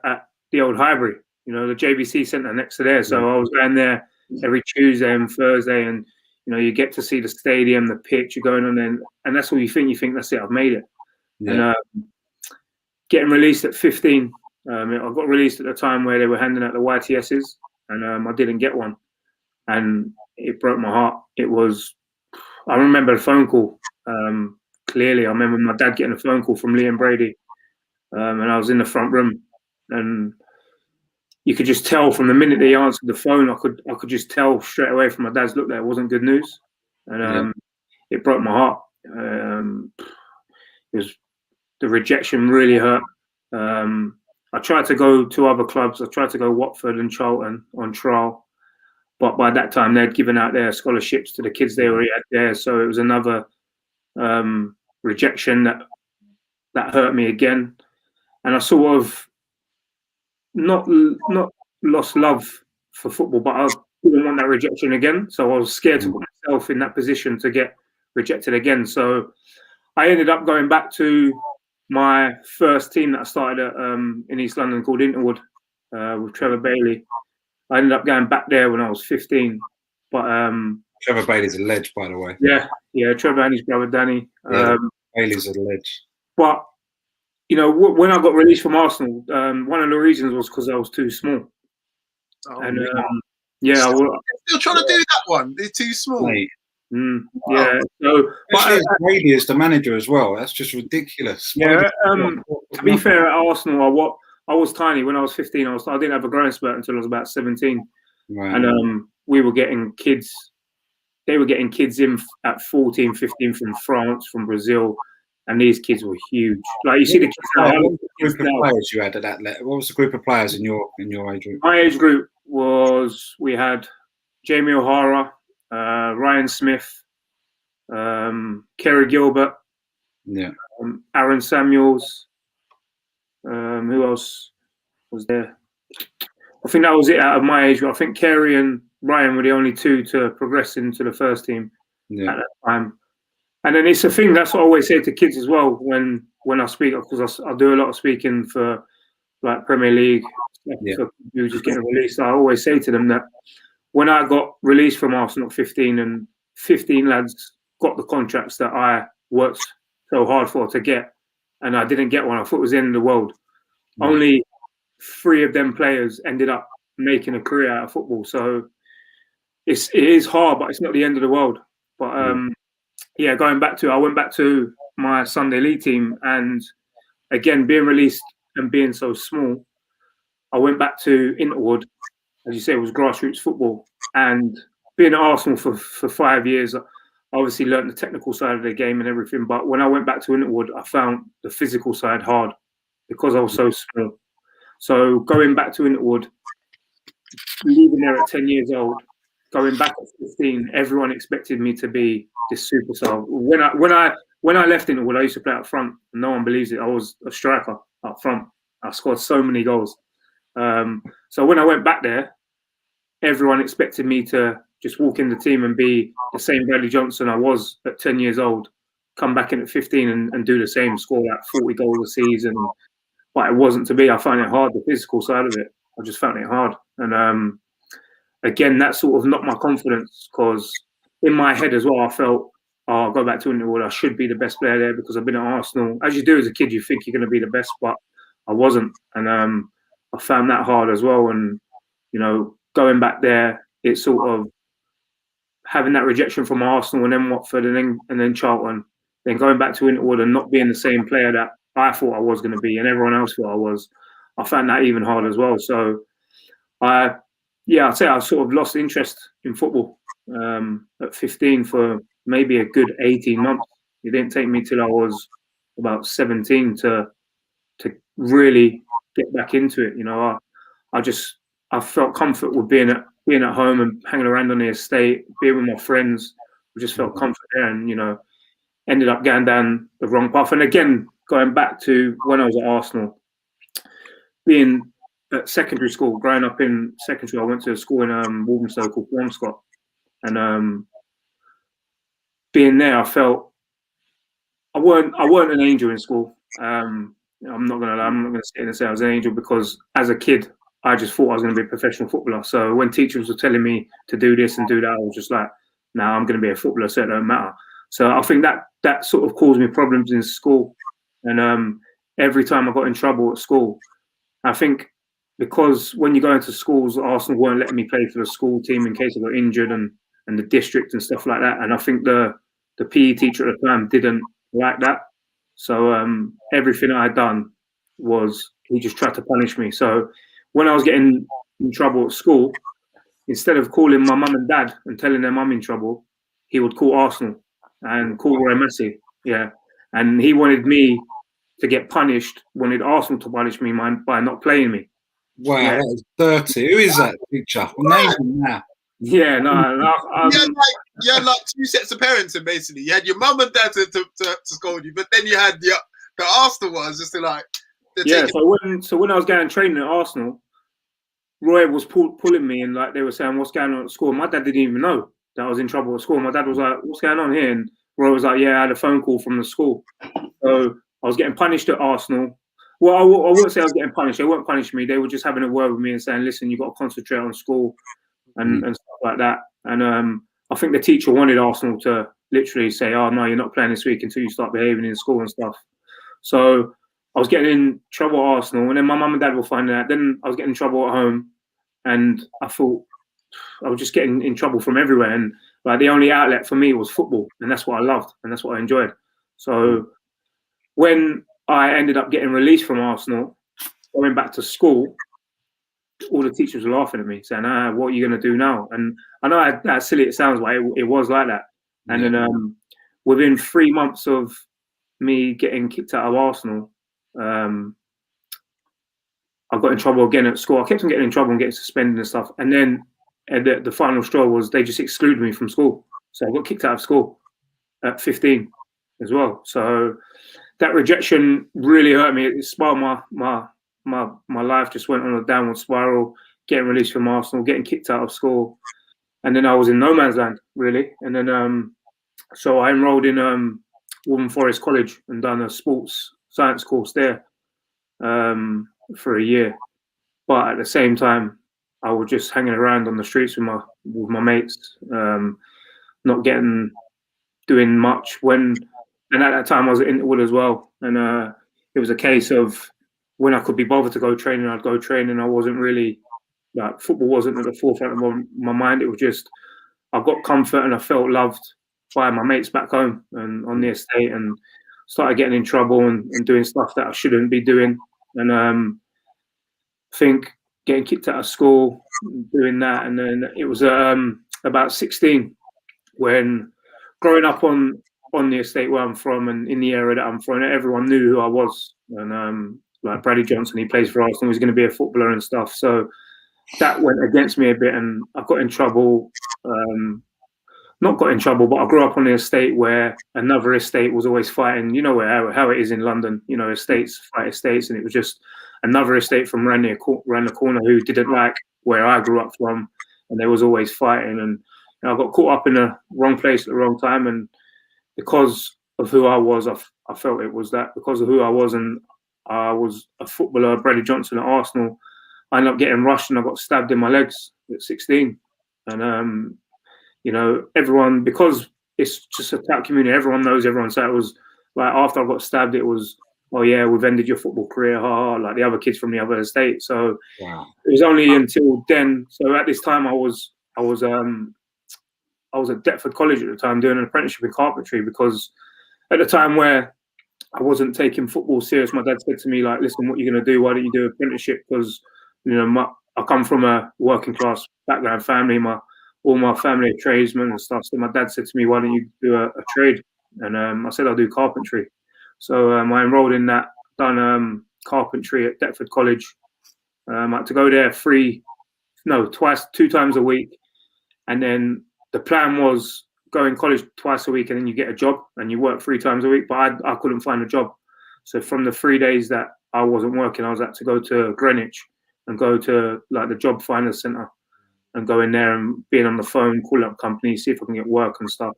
at the old Highbury, the JVC centre next to there. So I was going there every Tuesday and Thursday, and you get to see the stadium, the pitch, you're going on there, and that's all you think. You think that's it, I've made it. Yeah. And getting released at 15, I got released at the time where they were handing out the YTSs, and I didn't get one, and it broke my heart. I remember the phone call clearly. I remember my dad getting a phone call from Liam Brady, and I was in the front room, and you could just tell from the minute they answered the phone, I could just tell straight away from my dad's look that it wasn't good news, and it broke my heart. It was the rejection really hurt. I tried to go to other clubs. I tried to go Watford and Charlton on trial, but by that time they'd given out their scholarships to the kids they already had there. So it was another rejection that hurt me again, and I sort of not lost love for football, but I didn't want that rejection again. So I was scared to put myself in that position to get rejected again. So I ended up going back to my first team that I started at in East London called Interwood with Trevor Bailey. I ended up going back there when I was 15. But Trevor Bailey's a ledge, by the way. yeah, Trevor and his brother Danny. Yeah, Bailey's a ledge. But you know, when I got released from Arsenal, one of the reasons was because I was too small. And yeah, still trying to do that one. They're too small. Mate. Yeah. So, but Brady is the manager as well. That's just ridiculous. Yeah. To be fair, at Arsenal, I was tiny when I was 15. I didn't have a growing spurt until I was about 17. Right. And we were getting kids. They were getting kids in at 14, 15 from France, from Brazil, and these kids were huge. Like you see the kids now. What was the group of players you had at that level? What was the group of players in your age group? My age group we had Jamie O'Hara, Ryan Smith, Kerry Gilbert, Aaron Samuels. Who else was there? I think that was it out of my age group. I think Kerry and Ryan were the only two to progress into the first team at that time. And then it's a thing that's what I always say to kids as well when I speak, because I do a lot of speaking for like Premier League, for people just getting released. I always say to them that when I got released from Arsenal at 15 and 15 lads got the contracts that I worked so hard for to get, and I didn't get one, I thought it was the end of the world. Only 3 of them players ended up making a career out of football. So it is hard, but it's not the end of the world. But I went back to my Sunday League team, and again, being released and being so small, I went back to Interwood. As you say, it was grassroots football, and being at Arsenal for 5 years, I obviously learned the technical side of the game and everything. But when I went back to Interwood, I found the physical side hard because I was so small. So going back to Interwood, leaving there at 10 years old, going back at 15, everyone expected me to be this superstar. When I left Interwood, I used to play up front. No one believes it. I was a striker up front. I scored so many goals. So when I went back there, everyone expected me to just walk in the team and be the same Bradley Johnson I was at 10 years old, come back in at 15 and do the same, score like 40 goals a season. But it wasn't to be. I found it hard, the physical side of it. I just found it hard. And again, that sort of knocked my confidence, because in my head as well, I felt, I'll go back to Interwood, I should be the best player there because I've been at Arsenal. As you do as a kid, you think you're going to be the best, but I wasn't. And I found that hard as well. And, you know, going back there, it's sort of having that rejection from Arsenal and then Watford and then Charlton, then going back to Interwood and not being the same player that I thought I was going to be and everyone else thought I was. I found that even hard as well. So, I'd say I sort of lost interest in football at 15 for maybe a good 18 months. It didn't take me till I was about 17 to really get back into it. You know, I felt comfort with being at home and hanging around on the estate, being with my friends. I just felt comfort there, and you know, ended up going down the wrong path. And again, going back to when I was at Arsenal, being at secondary school, growing up in secondary, I went to a school in Walthamstow called Ormscott, and being there, I felt I weren't an angel in school. I'm not gonna sit and say I was an angel, because as a kid, I just thought I was going to be a professional footballer. So when teachers were telling me to do this and do that, I was just like, "No, I'm going to be a footballer, so it don't matter." So I think that sort of caused me problems in school, and every time I got in trouble at school, I think because when you go into schools, Arsenal weren't letting me play for the school team in case I got injured, and the district and stuff like that. And I think the PE teacher at the time didn't like that. So everything I had done was he just tried to punish me. So when I was getting in trouble at school, instead of calling my mum and dad and telling them I'm in trouble, he would call Arsenal and call Roy Massey. Yeah. And he wanted me to get punished, wanted Arsenal to punish me by not playing me. Wow, yeah. That is dirty. Who is that teacher? Name him now. Yeah, no. You had like 2 sets of parents, and basically you had your mum and dad to scold you, but then you had the Arsenal ones just to like. Yeah, so when I was going training at Arsenal, Roy was pulling me, and like they were saying, "What's going on at school?" My dad didn't even know that I was in trouble at school. My dad was like, "What's going on here?" And Roy was like, "Yeah, I had a phone call from the school." So I was getting punished at Arsenal. Well, I wouldn't say I was getting punished. They weren't punishing me. They were just having a word with me and saying, "Listen, you got to concentrate on school and stuff like that." And I think the teacher wanted Arsenal to literally say, "Oh no, you're not playing this week until you start behaving in school and stuff." So I was getting in trouble at Arsenal, and then my mum and dad were finding out. Then I was getting in trouble at home, and I thought I was just getting in trouble from everywhere. And like the only outlet for me was football, and that's what I loved and that's what I enjoyed. So when I ended up getting released from Arsenal, going back to school, all the teachers were laughing at me, saying, what are you going to do now? And I know how silly it sounds, but it was like that. And then within 3 months of me getting kicked out of Arsenal, I got in trouble again at school. I kept on getting in trouble and getting suspended and stuff. And then the final straw was they just excluded me from school. So I got kicked out of school at 15 as well. So that rejection really hurt me. It spiraled my life, just went on a downward spiral, getting released from Arsenal, getting kicked out of school. And then I was in no man's land, really. And then so I enrolled in Woburn Forest College and done a sports science course there for a year. But at the same time, I was just hanging around on the streets with my mates, not doing much. And at that time, I was at Interwood as well. And it was a case of when I could be bothered to go training, I'd go training. I wasn't really, like, football wasn't at the forefront of my mind. It was just, I got comfort and I felt loved by my mates back home and on the estate, and started getting in trouble and doing stuff that I shouldn't be doing. And I think getting kicked out of school, doing that. And then it was about 16 when, growing up on the estate where I'm from and in the area that I'm from, everyone knew who I was. And like Bradley Johnson, he plays for Arsenal, he's going to be a footballer and stuff. So that went against me a bit, and I got in trouble. Not got in trouble, but I grew up on the estate where another estate was always fighting. You know how it is in London. You know, estates fight estates, and it was just another estate from around the corner who didn't like where I grew up from, and they was always fighting. And I got caught up in the wrong place at the wrong time, and because of who I was, I felt it was that because of who I was, and I was a footballer, Bradley Johnson at Arsenal. I ended up getting rushed and I got stabbed in my legs at 16. And you know, everyone, because it's just a tight community, everyone knows everyone. So it was like, after I got stabbed, it was, oh yeah, we've ended your football career, like the other kids from the other estate. So wow. It was only until then. So at this time, I was at Deptford College at the time doing an apprenticeship in carpentry, because at the time where I wasn't taking football serious, my dad said to me, like, listen, what are you going to do? Why don't you do an apprenticeship? Because, you know, I come from a working class background family. All my family are tradesmen and stuff. So my dad said to me, why don't you do a trade? And I said, I'll do carpentry. So I enrolled in that, done carpentry at Deptford College. I had to go there 2 times a week. And then the plan was go in college twice a week and then you get a job and you work 3 times a week. But I couldn't find a job. So from the 3 days that I wasn't working, I was had to go to Greenwich and go to like the job finder centre and go in there and being on the phone, call up companies, see if I can get work and stuff.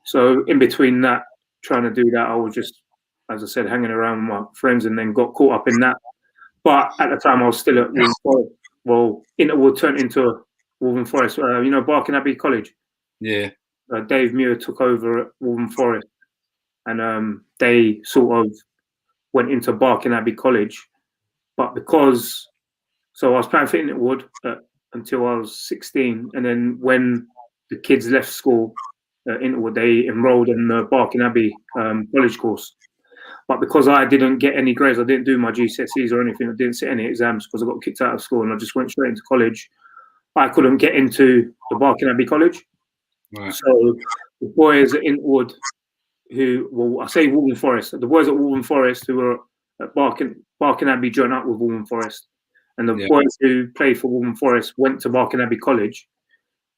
So in between that, trying to do that, I was just, as I said, hanging around with my friends, and then got caught up in that. But at the time, I was still at Woburn Forest. Well, Interwood turned into Woburn Forest. You know, Barking Abbey College. Yeah. Dave Muir took over at Woburn Forest, and they sort of went into Barking Abbey College. But so I was playing for Interwood until I was 16, and then when the kids left school at Interwood, they enrolled in the Barking Abbey college course. But because I didn't get any grades, I didn't do my GCSEs or anything, I didn't sit any exams because I got kicked out of school and I just went straight into college. I couldn't get into the Barking Abbey College. Right. So the boys at Interwood, I say Woburn Forest, the boys at Woburn Forest who were at Barking Abbey joined up with Woburn Forest. And the boys who played for Woburn Forest went to Barking Abbey College,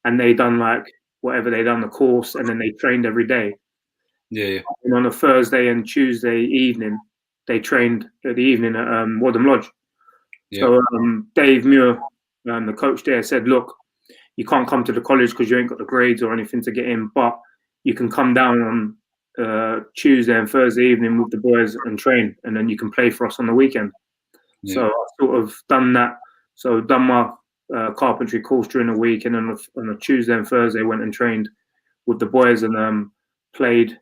and they done like whatever they done the course, and then they trained every day. Yeah. And on a Thursday and Tuesday evening, they trained at the evening at Wadham Lodge. Yeah. So Dave Muir, the coach there, said, look, you can't come to the college because you ain't got the grades or anything to get in, but you can come down Tuesday and Thursday evening with the boys and train, and then you can play for us on the weekend. Yeah. So I've sort of done that. So done my carpentry course during the week, and then on a Tuesday and Thursday went and trained with the boys and played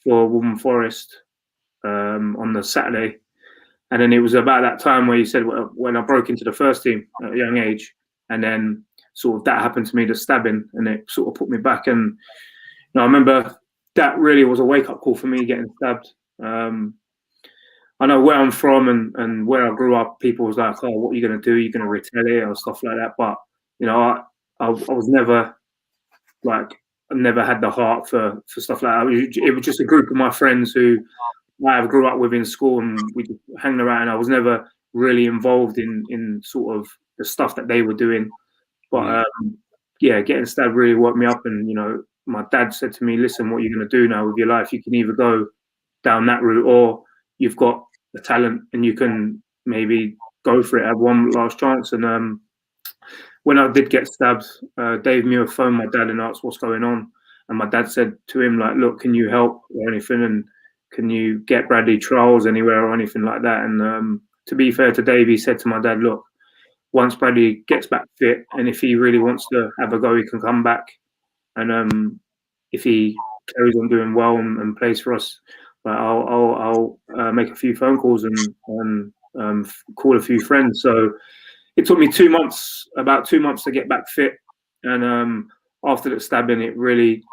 for Woburn Forest on the Saturday. And then it was about that time where you said when I broke into the first team at a young age, and then sort of that happened to me, the stabbing, and it sort of put me back. And I remember that really was a wake-up call for me, getting stabbed. I know where I'm from and where I grew up, people was like, oh, what are you going to do? You're going to retaliate or stuff like that. But, I was never, I never had the heart for stuff like that. It was just a group of my friends who I grew up with in school, and we just hanging around. I was never really involved in sort of the stuff that they were doing. But, getting stabbed really woke me up. And, my dad said to me, listen, what are you going to do now with your life? You can either go down that route, or you've got the talent and you can maybe go for it, have one last chance. And when I did get stabbed, Dave Muir phoned my dad and asked what's going on. And my dad said to him, look, can you help or anything? And can you get Bradley trials anywhere or anything like that? And to be fair to Dave, he said to my dad, look, once Bradley gets back fit, and if he really wants to have a go, he can come back. And if he carries on doing well and plays for us, I'll make a few phone calls and call a few friends. So it took me about 2 months to get back fit. And after the stabbing, it really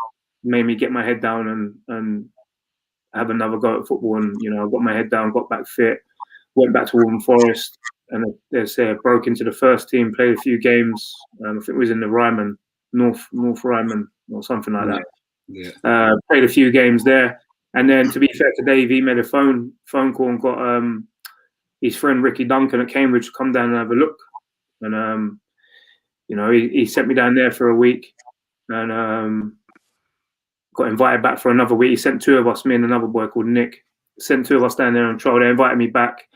made me get my head down and have another go at football. And, I got my head down, got back fit, went back to Woburn Forest, and broke into the first team, played a few games. I think it was in the Ryman, North Ryman or something like that. Yeah. Played a few games there. And then, to be fair to Dave, he made a phone call and got his friend Ricky Duncan at Cambridge to come down and have a look. And he sent me down there for a week, and got invited back for another week. He sent two of us, me and another boy called Nick, sent two of us down there on trial. They invited me back,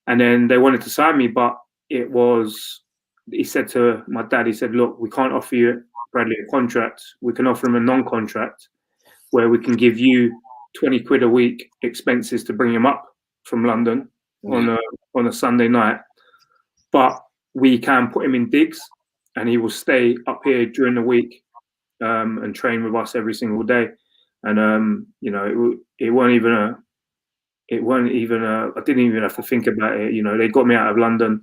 and then they wanted to sign me, but he said to my dad, he said, look, we can't offer you, Bradley, a contract. We can offer him a non-contract where we can give you 20 quid a week expenses to bring him up from London on a Sunday night, but we can put him in digs and he will stay up here during the week and train with us every single day. And it weren't even I didn't even have to think about it. They got me out of London.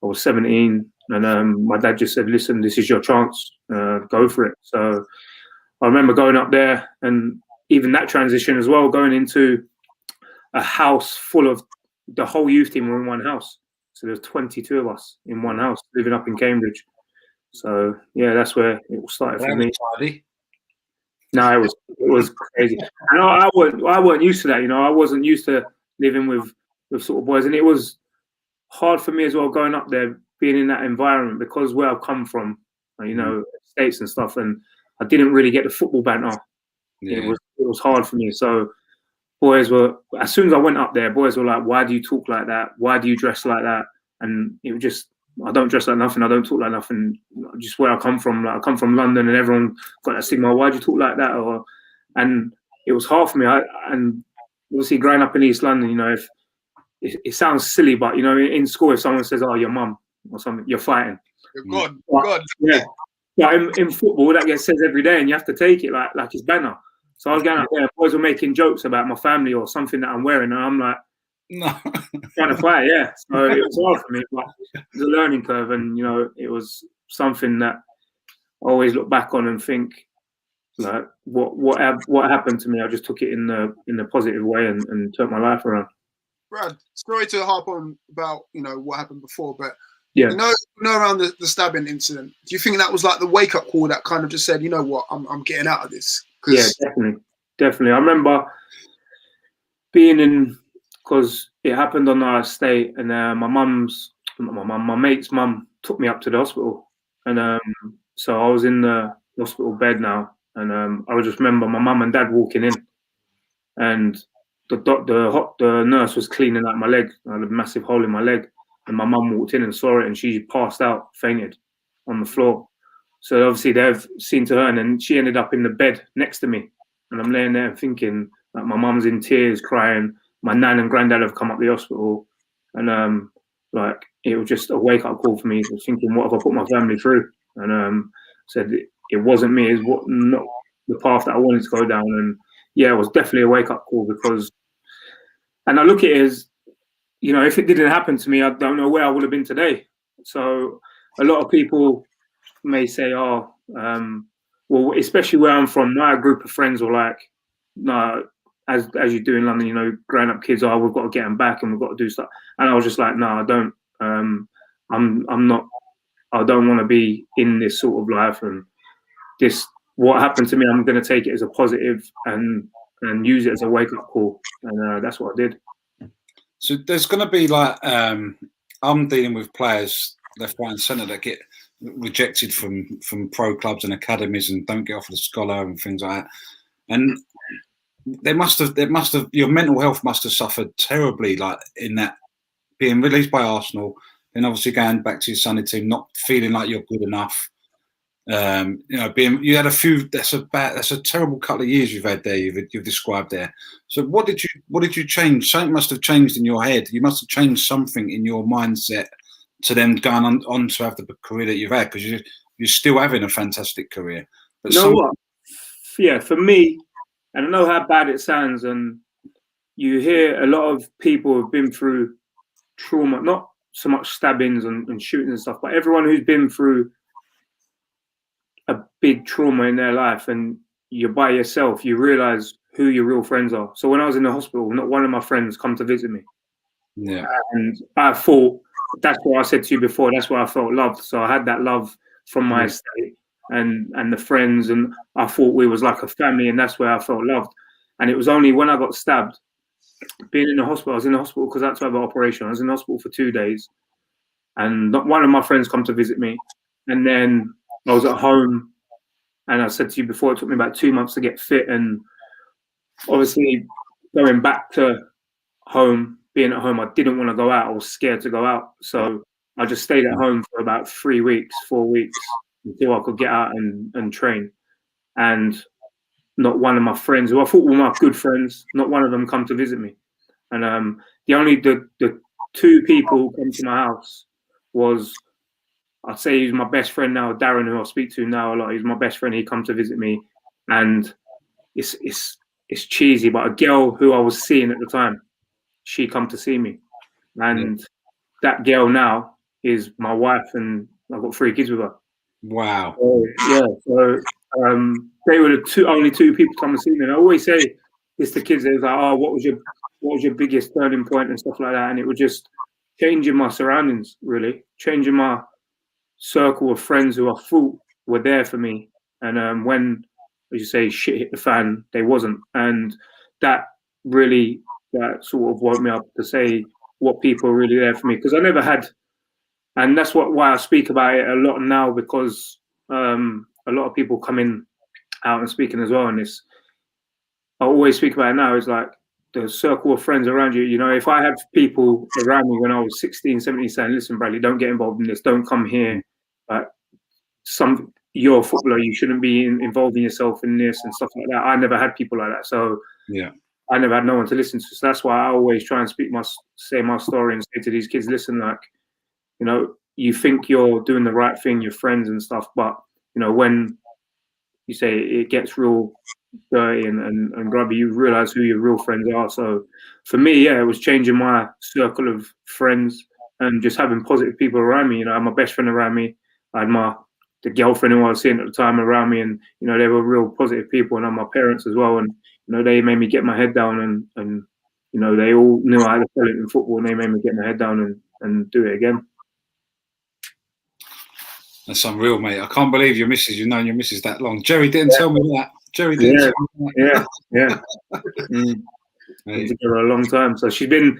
I was 17, and my dad just said, listen, this is your chance, go for it. So I remember going up there, and even that transition as well, going into a house full of the whole youth team were in one house. So there's 22 of us in one house living up in Cambridge. So yeah, that's where it started for me. No, it was crazy. And I weren't used to that. I wasn't used to living with sort of boys, and it was hard for me as well going up there, being in that environment, because where I've come from, States and stuff, and I didn't really get the football banter. Yeah. It was hard for me. So boys were, as soon as I went up there, boys were like, why do you talk like that? Why do you dress like that? And it was just, I don't dress like nothing. I don't talk like nothing. Just where I come from. I come from London, and everyone got that stigma. Why do you talk like that? And it was hard for me. And obviously growing up in East London, if it sounds silly, but in school, if someone says, "Oh, your mum" or something, you're fighting. God. Yeah. But in football, that gets said every day, and you have to take it like it's banner. So I was going out there, boys were making jokes about my family or something that I'm wearing, and I'm like, no, trying to fight, yeah. So it was hard for me, but it was a learning curve, and it was something that I always look back on and think, like, what happened to me? I just took it in the positive way and turned my life around. Brad, sorry to harp on about what happened before, but yeah, around the stabbing incident, do you think that was like the wake up call that kind of just said, what, I'm getting out of this? Yeah, definitely. I remember being in, because it happened on our estate, and my mate's mum took me up to the hospital, and so I was in the hospital bed now, and I just remember my mum and dad walking in, and the nurse was cleaning out my leg. I had a massive hole in my leg, and my mum walked in and saw it, and she passed out, fainted on the floor. So obviously they've seen to her, and then she ended up in the bed next to me, and I'm laying there thinking, Like my mum's in tears, crying. My nan and granddad have come up the hospital, and like it was just a wake up call for me. Thinking, what have I put my family through? And said it wasn't me. It's not the path that I wanted to go down. And yeah, it was definitely a wake up call because. And I look at it as, you know, if it didn't happen to me, I don't know where I would have been today. So a lot of people may say, oh, well, especially where I'm from, my group of friends were like, no, as you do in London, you know, growing up kids, we've got to get them back and we've got to do stuff. And I was just like, no, I don't. I'm not. I don't want to be in this sort of life. And this, what happened to me, I'm going to take it as a positive and use it as a wake up call. And that's what I did. So there's going to be like, I'm dealing with players left, right, and centre that get rejected from pro clubs and academies and don't get offered a scholar and things like that. And there must have your mental health must have suffered terribly, like in that being released by Arsenal, and obviously going back to your Sunday team, not feeling like you're good enough. You know, you had a few. That's a terrible couple of years you've had there. You've described there. So what did you change? Something must have changed in your head. You must have changed something in your mindset to then going on to have the career that you've had, because you're still having a fantastic career. But you know what? Yeah, for me, and I know how bad it sounds, and you hear a lot of people who've been through trauma, not so much stabbings and shootings and stuff, but everyone who's been through a big trauma in their life and you're by yourself, you realize who your real friends are. So when I was in the hospital, not one of my friends come to visit me. Yeah. And I thought, that's what I said to you before, that's why I felt loved. So I had that love from my estate and the friends, and I thought we was like a family, and that's where I felt loved. And it was only when I got stabbed, being in the hospital, I was in the hospital because I had to have an operation. I was in the hospital for 2 days, and not one of my friends come to visit me. And then I was at home, and I said to you before, it took me about 2 months to get fit. And obviously going back to home, being at home, I didn't want to go out. I was scared to go out. So I just stayed at home for about 4 weeks, until I could get out and train. And not one of my friends, who I thought were my good friends, not one of them come to visit me. And the two people who come to my house was, I'd say he's my best friend now, Darren, who I speak to now a lot. He's my best friend. He come to visit me, and it's cheesy, but a girl who I was seeing at the time, she come to see me, and that girl now is my wife, and I've got 3 kids with her. Wow. So, yeah. So they were the only two people to come and see me. And I always say this to kids. They're like, "Oh, what was your biggest turning point and stuff like that?" And it was just changing my surroundings, really, changing my circle of friends who I thought were there for me. And when, as you say, shit hit the fan, they wasn't. And that really, that sort of woke me up to say what people are really there for me, because I never had. And that's why I speak about it a lot now, because a lot of people coming out and speaking as well. And I always speak about it now, is like the circle of friends around you. You know, if I had people around me when I was 16, 17 saying, "Listen, Bradley, don't get involved in this, don't come here. You're a footballer, you shouldn't be involving yourself in this," and stuff like that. I never had people like that. So yeah, I never had no one to listen to. So that's why I always try and say my story and say to these kids, listen, like, you know, you think you're doing the right thing, your friends and stuff, but, you know, when you say it gets real dirty and grubby, you realize who your real friends are. So for me, yeah, it was changing my circle of friends and just having positive people around me. You know, I had my best friend around me. I had the girlfriend who I was seeing at the time around me, and, you know, they were real positive people, and I had my parents as well. And, you know, they made me get my head down and you know, they all knew I had a talent in football, and they made me get my head down and do it again. That's unreal, mate. I can't believe you've known your missus that long. Jerry didn't tell me that. Jerry didn't tell me that. Yeah. Been together a long time. So she's been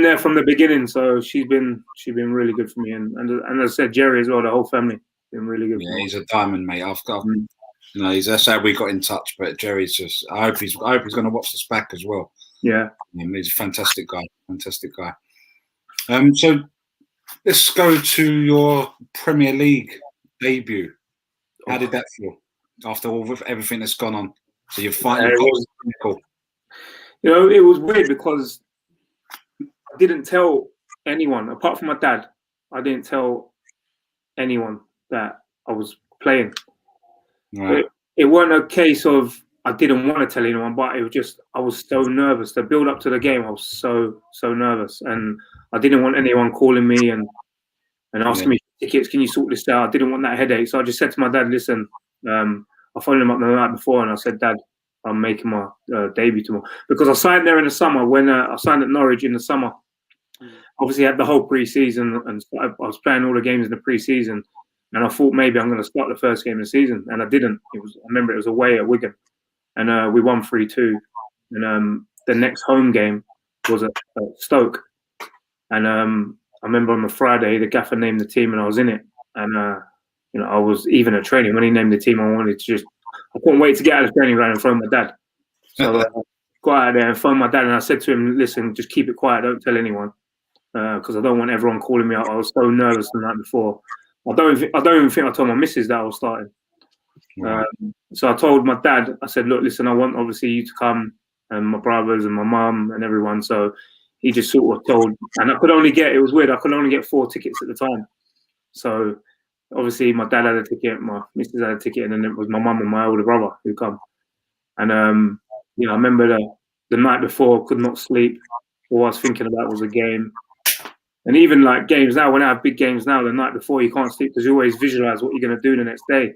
there from the beginning. So she's been really good for me. And as I said, Jerry as well, the whole family been really good. Yeah, he's a diamond, mate. I've got, you know, that's how we got in touch. But Jerry's just, I hope he's going to watch this back as well. Yeah, he's a fantastic guy. So let's go to your Premier League debut. How did that feel after everything that's gone on? So you're fighting. You know, it was weird because I didn't tell anyone apart from my dad. I didn't tell anyone that I was playing. Right. It wasn't a case of I didn't want to tell anyone, but it was just I was so nervous. The build up to the game, I was so nervous, and I didn't want anyone calling me and asking me for tickets. Can you sort this out? I didn't want that headache, so I just said to my dad, "Listen, I phoned him up the night before, and I said, Dad, I'm making my debut tomorrow because I signed there in the summer. When I signed at Norwich in the summer, obviously I had the whole pre-season, and I was playing all the games in the pre-season, and I thought maybe I'm going to start the first game of the season, and I didn't. I remember it was away at Wigan, and we won 3-2, and the next home game was at Stoke, and I remember on the Friday the gaffer named the team, and I was in it, and you know, I was even at training when he named the team. I wanted to I couldn't wait to get out of the training ground and phone my dad. So I got out there and phoned my dad, and I said to him, "Listen, just keep it quiet. Don't tell anyone, because I don't want everyone calling me out." I was so nervous the night before. I don't even think I told my missus that I was starting. Right. So I told my dad. I said, "Look, listen, I want obviously you to come, and my brothers and my mum and everyone." So he just sort of told, and I could only get. It was weird. I could only get 4 tickets at the time. So obviously my dad had a ticket, my missus had a ticket, and then it was my mum and my older brother who come. And you know, I remember the night before, could not sleep. All I was thinking about was a game. And even like games now, when I have big games now, the night before you can't sleep because you always visualize what you're going to do the next day.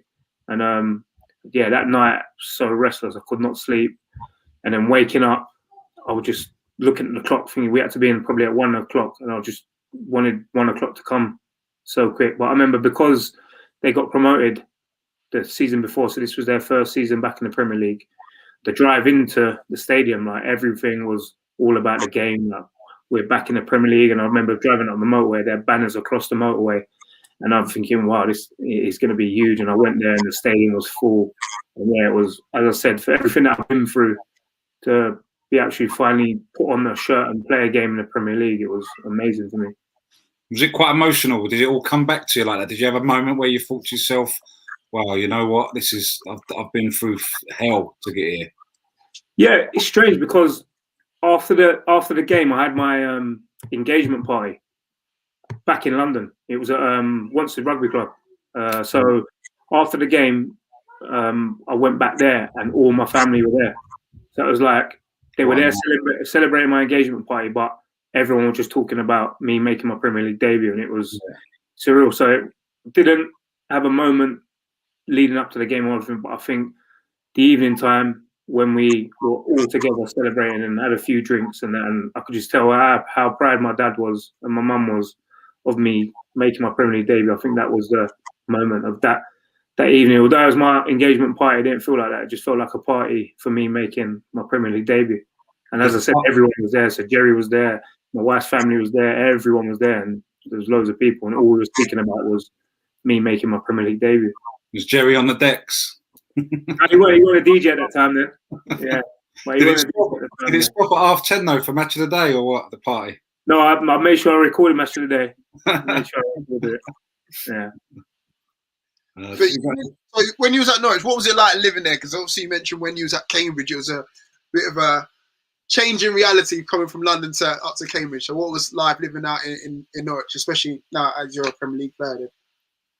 And yeah, that night so restless, I could not sleep. And then waking up, I was just looking at the clock, thinking we had to be in probably at 1 o'clock, and I just wanted 1 o'clock to come so quick. But I remember because they got promoted the season before, so this was their first season back in the Premier League. The drive into the stadium, like everything was all about the game. Like, we're back in the Premier League, and I remember driving up the motorway. There are banners across the motorway, and I'm thinking, "Wow, this is going to be huge." And I went there, and the stadium was full. And yeah, it was, as I said, for everything that I've been through, to be actually finally put on a shirt and play a game in the Premier League, it was amazing for me. Was it quite emotional? Did it all come back to you like that? Did you have a moment where you thought to yourself, "Wow, you know what? This is I've been through hell to get here"? Yeah, it's strange because after the game, I had my engagement party back in London. It was at Wanstead Rugby Club. So after the game, I went back there, and all my family were there. So it was like they were there celebrating my engagement party, but everyone was just talking about me making my Premier League debut, and it was surreal. So it didn't have a moment leading up to the game or anything, but I think the evening time when we were all together celebrating and had a few drinks, and I could just tell how proud my dad was and my mum was of me making my Premier League debut. I think that was the moment of that evening. Although it was my engagement party, it didn't feel like that. It just felt like a party for me making my Premier League debut. And as I said, everyone was there. So Jerry was there, my wife's family was there, everyone was there, and there was loads of people, and all we were speaking about was me making my Premier League debut. Was Jerry on the decks? He wasn't a DJ at that time then. Yeah. Did it stop at 10:30 though for match of the day, or what? The party? No, I made sure I recorded match of the day. Made sure I recorded it. Yeah. So when you was at Norwich, what was it like living there? Because obviously you mentioned when you was at Cambridge, it was a bit of a change in reality coming from London up to Cambridge. So what was life living out in Norwich, especially now as you're a Premier League player? Then?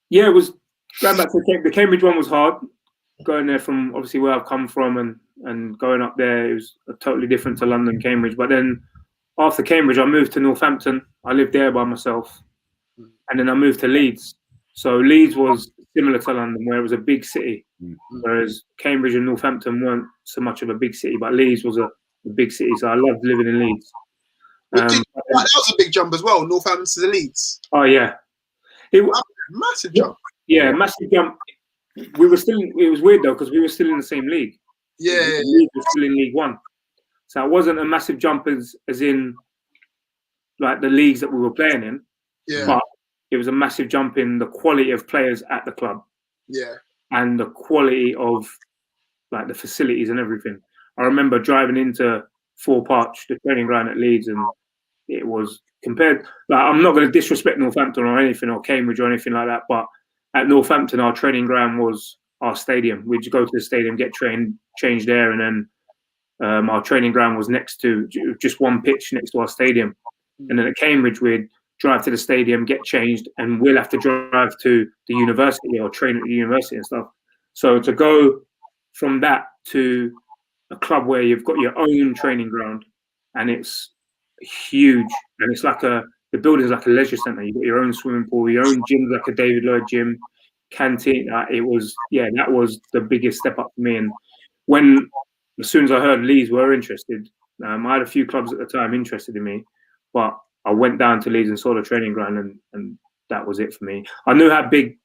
Yeah, it was going back to the Cambridge one was hard. Going there from obviously where I've come from and going up there, it was totally different to London, Cambridge. But then after Cambridge, I moved to Northampton. I lived there by myself. And then I moved to Leeds. So Leeds was similar to London, where it was a big city. Whereas Cambridge and Northampton weren't so much of a big city, but Leeds was a big city. So I loved living in Leeds. That was a big jump as well, Northampton to the Leeds. Oh, yeah. It was a massive jump. Yeah, massive jump. It was weird though, because we were still in the same league. Yeah. Leeds was still in League One. So it wasn't a massive jump as in like the leagues that we were playing in. Yeah. But it was a massive jump in the quality of players at the club. Yeah. And the quality of like the facilities and everything. I remember driving into Thorpe Arch, the training ground at Leeds, and it was compared. Like, I'm not going to disrespect Northampton or anything, or Cambridge or anything like that, but at Northampton, our training ground was our stadium. We'd go to the stadium, get changed there, and then our training ground was next to just one pitch next to our stadium. And then at Cambridge, we'd drive to the stadium, get changed, and we'll have to drive to the university or train at the university and stuff. So to go from that to a club where you've got your own training ground and it's huge, and it's like the building's like a leisure centre. You've got your own swimming pool, your own gym, like a David Lloyd gym, canteen. That was the biggest step up for me. And as soon as I heard Leeds were interested, I had a few clubs at the time interested in me, but I went down to Leeds and saw the training ground, and that was it for me. I knew how big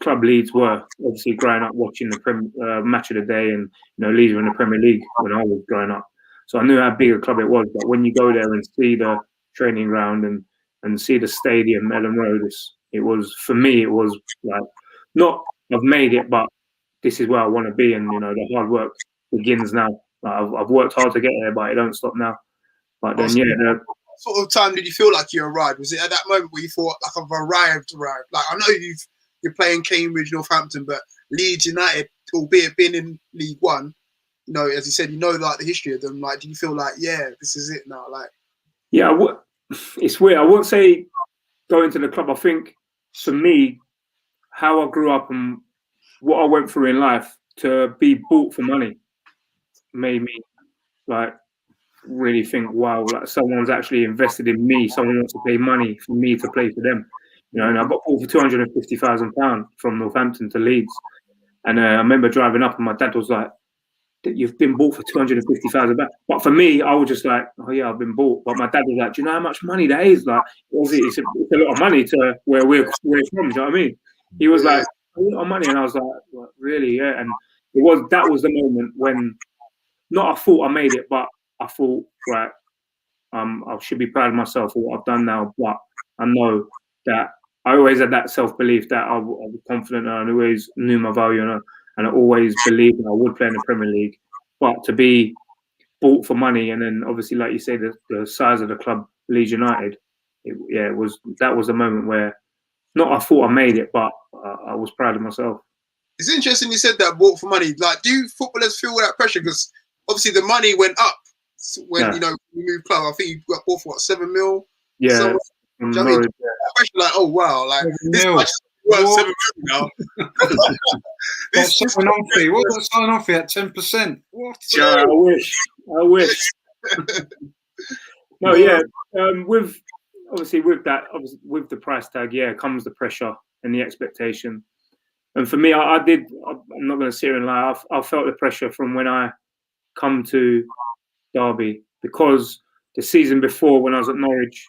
club Leeds were, obviously growing up watching the match of the day, and Leeds were in the Premier League when I was growing up. So I knew how big a club it was. But when you go there and see the training ground and see the stadium, Ellen Road, it was for me. It was like, not I've made it, but this is where I want to be, and the hard work begins now. Like, I've worked hard to get there, but it don't stop now. But then, what sort of time did you feel like you arrived? Was it at that moment where you thought, like, I've arrived? Like, I know you're playing Cambridge, Northampton, but Leeds United, albeit being in League One, as you said, like the history of them. Like, do you feel like, yeah, this is it now? Like, yeah, it's weird. I won't say going to the club. I think for me, how I grew up and what I went through in life, to be bought for money made me like really think, wow, like someone's actually invested in me. Someone wants to pay money for me to play for them. And I got bought for £250,000 from Northampton to Leeds. And I remember driving up and my dad was like, you've been bought for £250,000. But for me, I was just like, oh yeah, I've been bought. But my dad was like, do you know how much money that is? Like, it's a lot of money to where we're from, do you know what I mean? He was like, a lot of money. And I was like, really? Yeah. And that was the moment when, not I thought I made it, but I thought, right, I should be proud of myself for what I've done now. But I know that I always had that self-belief that I was confident, and I always knew my value, and I always believed that I would play in the Premier League. But to be bought for money, and then obviously, like you say, the size of the club, Leeds United, that was a moment where, not I thought I made it, but I was proud of myself. It's interesting you said that, bought for money. Like, do footballers feel that pressure? Because obviously the money went up when you moved club. I think you got bought for what, 7 mil? Yeah. Pressure, like, oh wow, like this much worth 7 mil now. What's the sign off fee at 10%? What? Yeah, I wish. No, yeah. With the price tag, comes the pressure and the expectation. And for me, I'm not going to sit here and lie. I felt the pressure from when I come to Derby, because the season before, when I was at Norwich,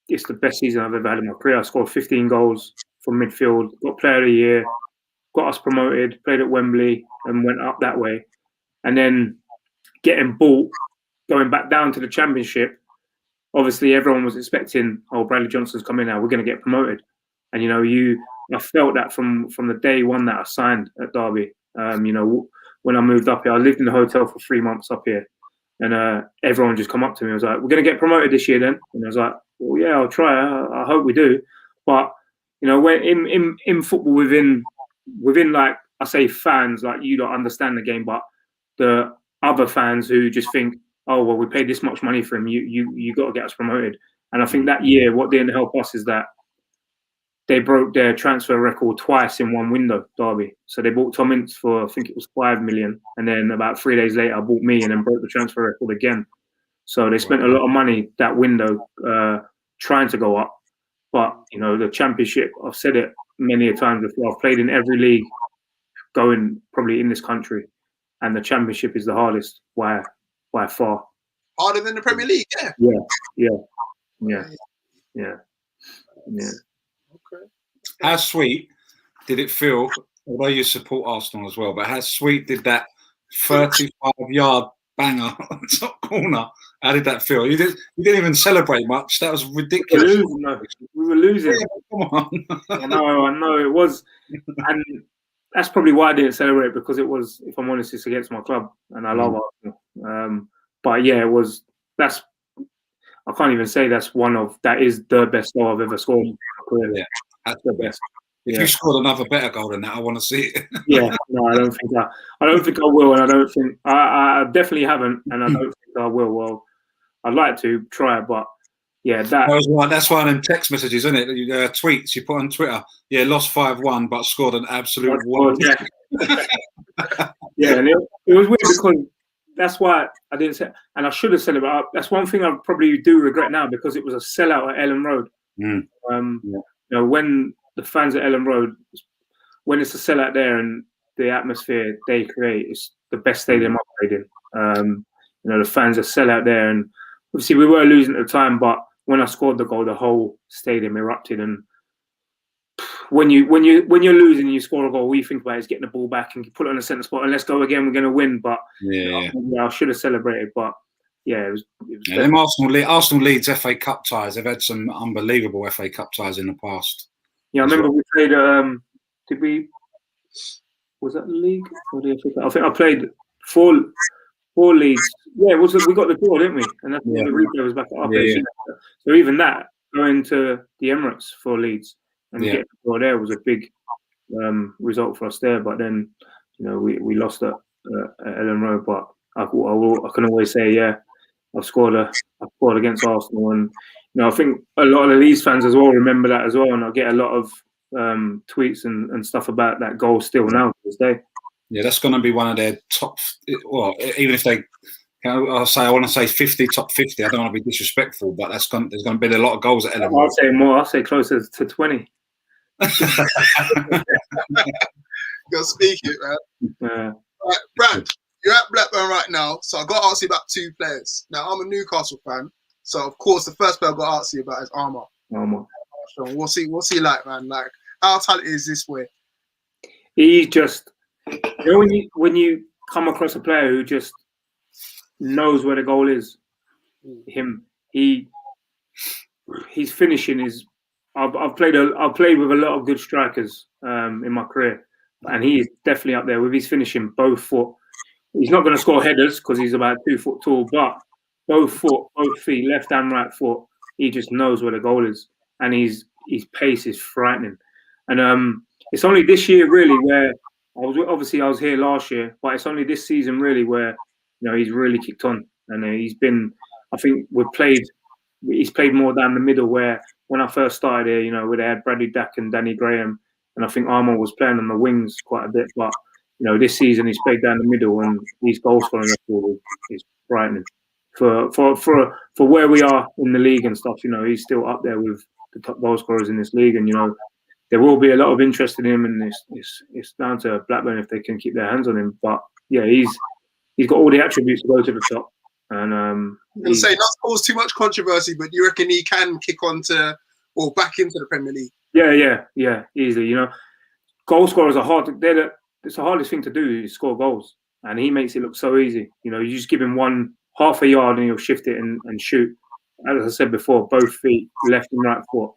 it's the best season I've ever had in my career. I scored 15 goals from midfield, got Player of the Year, got us promoted, played at Wembley, and went up that way. And then getting bought, going back down to the Championship. Obviously, everyone was expecting, Bradley Johnson's coming now, we're going to get promoted. And I felt that from the day one that I signed at Derby. When I moved up here, I lived in a hotel for 3 months up here, and everyone just come up to me and was like, we're going to get promoted this year then. And I was like, well, yeah, I'll try. I hope we do. But, when in football, within like, I say fans, like, you don't understand the game, but the other fans who just think, oh, well, we paid this much money for him, you got to get us promoted. And I think that year, what didn't help us is that they broke their transfer record twice in one window, Derby. So they bought Tom Ince for, I think it was 5 million. And then about 3 days later, I bought me and then broke the transfer record again. So they spent a lot of money that window trying to go up. But, the Championship, I've said it many a time before, I've played in every league going probably in this country. And the Championship is the hardest by far. Harder than the Premier League, yeah. Yeah. Okay. How sweet did it feel, although you support Arsenal as well, but how sweet did that 35-yard banger on the top corner, how did that feel? You didn't even celebrate much. That was ridiculous. We were losing. Yeah, come on. I know it was. And that's probably why I didn't celebrate, because it was, if I'm honest, it's against my club and I love Arsenal. But yeah, I can't even say that is the best goal I've ever scored in my career. Yeah, that's the best. If you scored another better goal than that, I want to see it. Yeah, no, I don't think I will, and I don't think I definitely haven't, and I don't think I will. Well, I'd like to try it, but yeah, that's one of them text messages, isn't it? Tweets you put on Twitter. Yeah, lost 5-1, but scored an absolute one. Yeah, and it was weird because that's why I didn't say, and I should have said it. But that's one thing I probably do regret now because it was a sellout at Ellen Road. Mm. You know, when the fans at Ellen Road, when it's a sellout there and the atmosphere they create is the best stadium I've played in. You know, the fans are sellout there, and obviously we were losing at the time, but when I scored the goal, the whole stadium erupted. And when you're losing and you score a goal, all you think about is getting the ball back and put it on the centre spot and let's go again. We're going to win. But I should have celebrated. But yeah, it was them Arsenal Leeds FA Cup ties. They've had some unbelievable FA Cup ties in the past. Yeah, I remember we played. Did we? Was that the league or the FA Cup? I think I played four leagues. Yeah, we got the draw, didn't we? And that's the replay was back at RPC. So even that going to the Emirates for Leeds and getting the draw there was a big result for us there. But then, you know, we lost at Ellen Road. But I can always say, yeah, I've scored against Arsenal, and you know, I think a lot of the Leeds fans as well remember that as well, and I get a lot of tweets and stuff about that goal still now to this day. Yeah, that's going to be one of their top. Well, even if they, I want to say 50, top 50. I don't want to be disrespectful, but there's going to be a lot of goals at Ellen Road. I'll say more. I'll say closer to 20. You're speaking, man. Right, Brad, you're at Blackburn right now, so I've got to ask you about two players. Now, I'm a Newcastle fan, so of course the first player I've got to ask you about is Armour. So what's he like, man? Like, how talented is this boy? He's just, you know, when you come across a player who just knows where the goal is, his finishing is. I've played with a lot of good strikers in my career, and he is definitely up there with his finishing. Both foot. He's not going to score headers because he's about 2 foot tall, but both feet, left and right foot, he just knows where the goal is, and his pace is frightening. And it's only this year really where I was here last year, but it's only this season really where, you know, he's really kicked on, and he's been. I think he's played more down the middle where when I first started here, you know, where they had Bradley Dack and Danny Graham, and I think Armour was playing on the wings quite a bit, but you know, this season he's played down the middle, and his goal scoring record is frightening. For where we are in the league and stuff, you know, he's still up there with the top goal scorers in this league, and you know, there will be a lot of interest in him, and it's down to Blackburn if they can keep their hands on him. But yeah, he's got all the attributes to go to the top. And I'll say not to cause too much controversy, but you reckon he can kick on to or back into the Premier League? Yeah, easily. You know, goal scorers are hard. It's the hardest thing to do is score goals, and he makes it look so easy. You know, you just give him half a yard and he'll shift it and shoot. As I said before, both feet, left and right foot,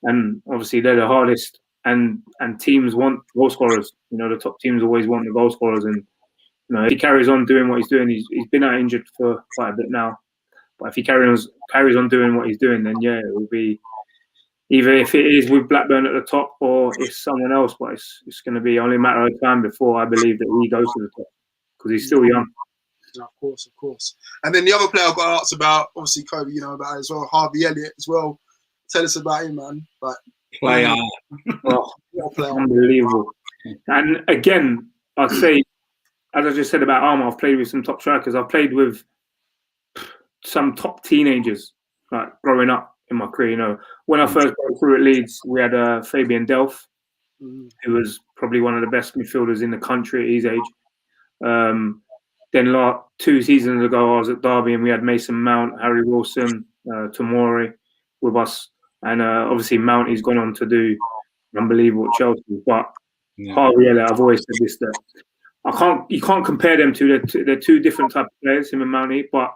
and obviously they're the hardest. And teams want goal scorers. You know, the top teams always want the goal scorers, and you know, if he carries on doing what he's doing, he's been out injured for quite a bit now. But if he carries on doing what he's doing, then yeah, it will be either if it is with Blackburn at the top or it's someone else. But it's going to be only a matter of time before I believe that he goes to the top because he's still young. Of course. And then the other player I've got to ask about, obviously Covey, you know about as well, Harvey Elliott as well. Tell us about him, man. But player, unbelievable. And again, I'd say, as I just said about Armour, I've played with some top strikers. I've played with some top teenagers, like growing up in my career. You know, when I first got through at Leeds, we had Fabian Delph, who was probably one of the best midfielders in the country at his age. Then 2 seasons ago, I was at Derby and we had Mason Mount, Harry Wilson, Tomori with us. And obviously Mount, he's gone on to do unbelievable at Chelsea. But Harvey Elliott, I've always said this, that you can't compare them to. They're two different type of players, him and Mounty, but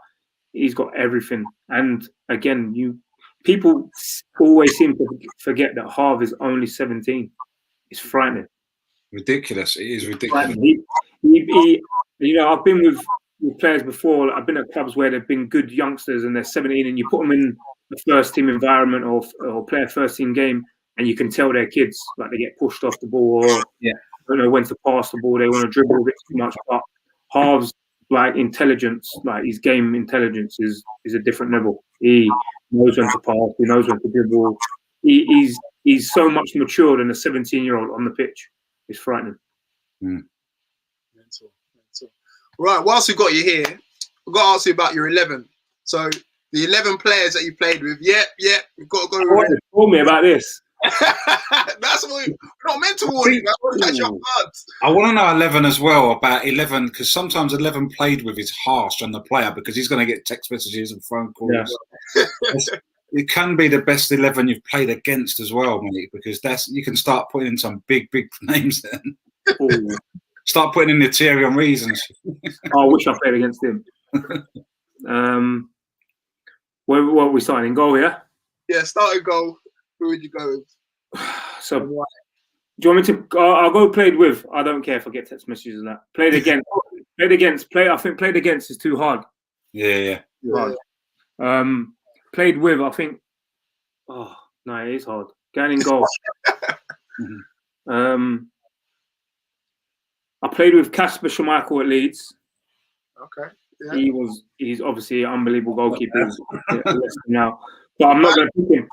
he's got everything. And again, people always seem to forget that Harvey is only 17. It's frightening. Ridiculous. It is ridiculous. You know, I've been with players before. I've been at clubs where they've been good youngsters and they're 17, and you put them in the first team environment or play a first team game, and you can tell they're kids, like they get pushed off the ball or don't know when to pass the ball. They want to dribble a bit too much. But halves, like intelligence, like his game intelligence is a different level. He knows when to pass. He knows when to dribble. He's so much mature than a 17-year-old on the pitch. It's frightening. Mental. Right, whilst we've got you here, I've got to ask you about your 11. So the 11 players that you played with, we've got to go with. Told me about this. That's what we're not meant to warn you. That's your blood. I want to know 11 as well, about 11, because sometimes 11 played with is harsh on the player because he's going to get text messages and phone calls. Yeah. It can be the best 11 you've played against as well, mate, because you can start putting in some big names then. Start putting in the Thierry Henrys and shit. I wish I played against him. What are we starting in goal, yeah? Yeah, starting goal. Who would you go with? So, do you want me to? I'll go played with. I don't care if I get text messages and that. Played against. I think played against is too hard. Yeah. Too hard. Played with. I think. Oh no, it is hard. Going in goal. I played with Kasper Schmeichel at Leeds. Okay. Yeah. He's obviously an unbelievable goalkeeper now, but I'm not going to pick him.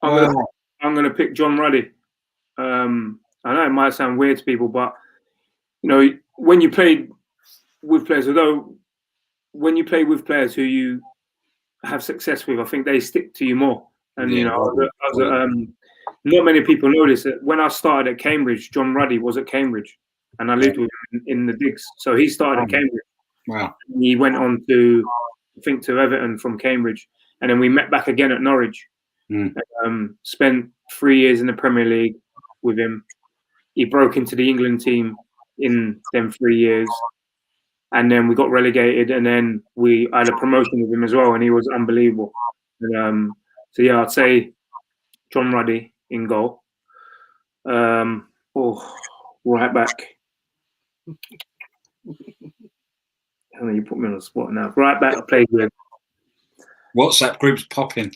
I'm going to pick John Ruddy. I know it might sound weird to people, but you know, when you play with players who you have success with, I think they stick to you more. And you know, not many people know this. That when I started at Cambridge, John Ruddy was at Cambridge, and I lived with him in the digs. So he started at Cambridge. Wow. And he went on to Everton from Cambridge, and then we met back again at Norwich. Spent 3 years in the Premier League with him. He broke into the England team in them 3 years, and then we got relegated, and then I had a promotion with him as well, and he was unbelievable. And, so yeah, I'd say John Ruddy in goal. Right back. You put me on the spot now. Right back, I played with. WhatsApp groups popping.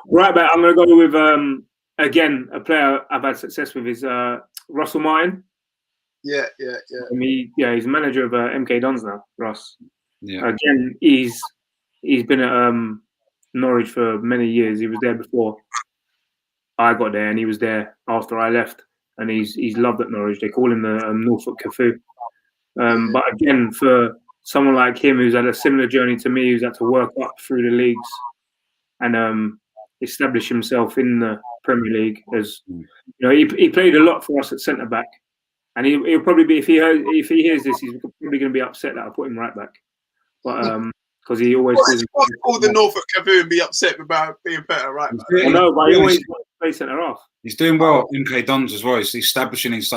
Right back, I'm going to go with again a player I've had success with is Russell Martin. Yeah. He's manager of MK Dons now, Russ. Yeah. Again, he's been at Norwich for many years. He was there before I got there, and he was there after I left. And he's loved at Norwich. They call him the Norfolk Cafu. But again, for someone like him who's had a similar journey to me, who's had to work up through the leagues and establish himself in the Premier League, as you know, he played a lot for us at centre back, and he'll probably be, if he hears this, he's probably going to be upset that I put him right back, but because he always call the Norfolk Cafu and be upset about being better right back. I know, but he always play centre half. He's doing well at MK Dons as well. He's establishing he's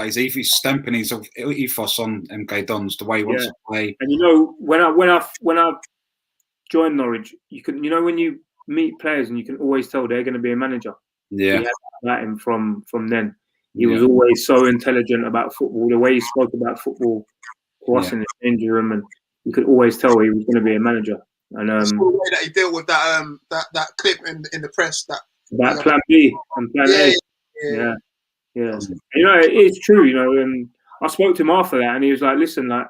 stamping his ethos on MK Dons, the way he wants to play. And you know, when I joined Norwich, you can, you know, when you meet players and you can always tell they're going to be a manager. Yeah. He had that in from then. He was always so intelligent about football. The way he spoke about football to us in the changing room, and you could always tell he was going to be a manager. And the way that he dealt with that clip in the press, that Plan B and Plan A. Yeah. You know, it's true. You know, and I spoke to him after that, and he was like, "Listen, like,"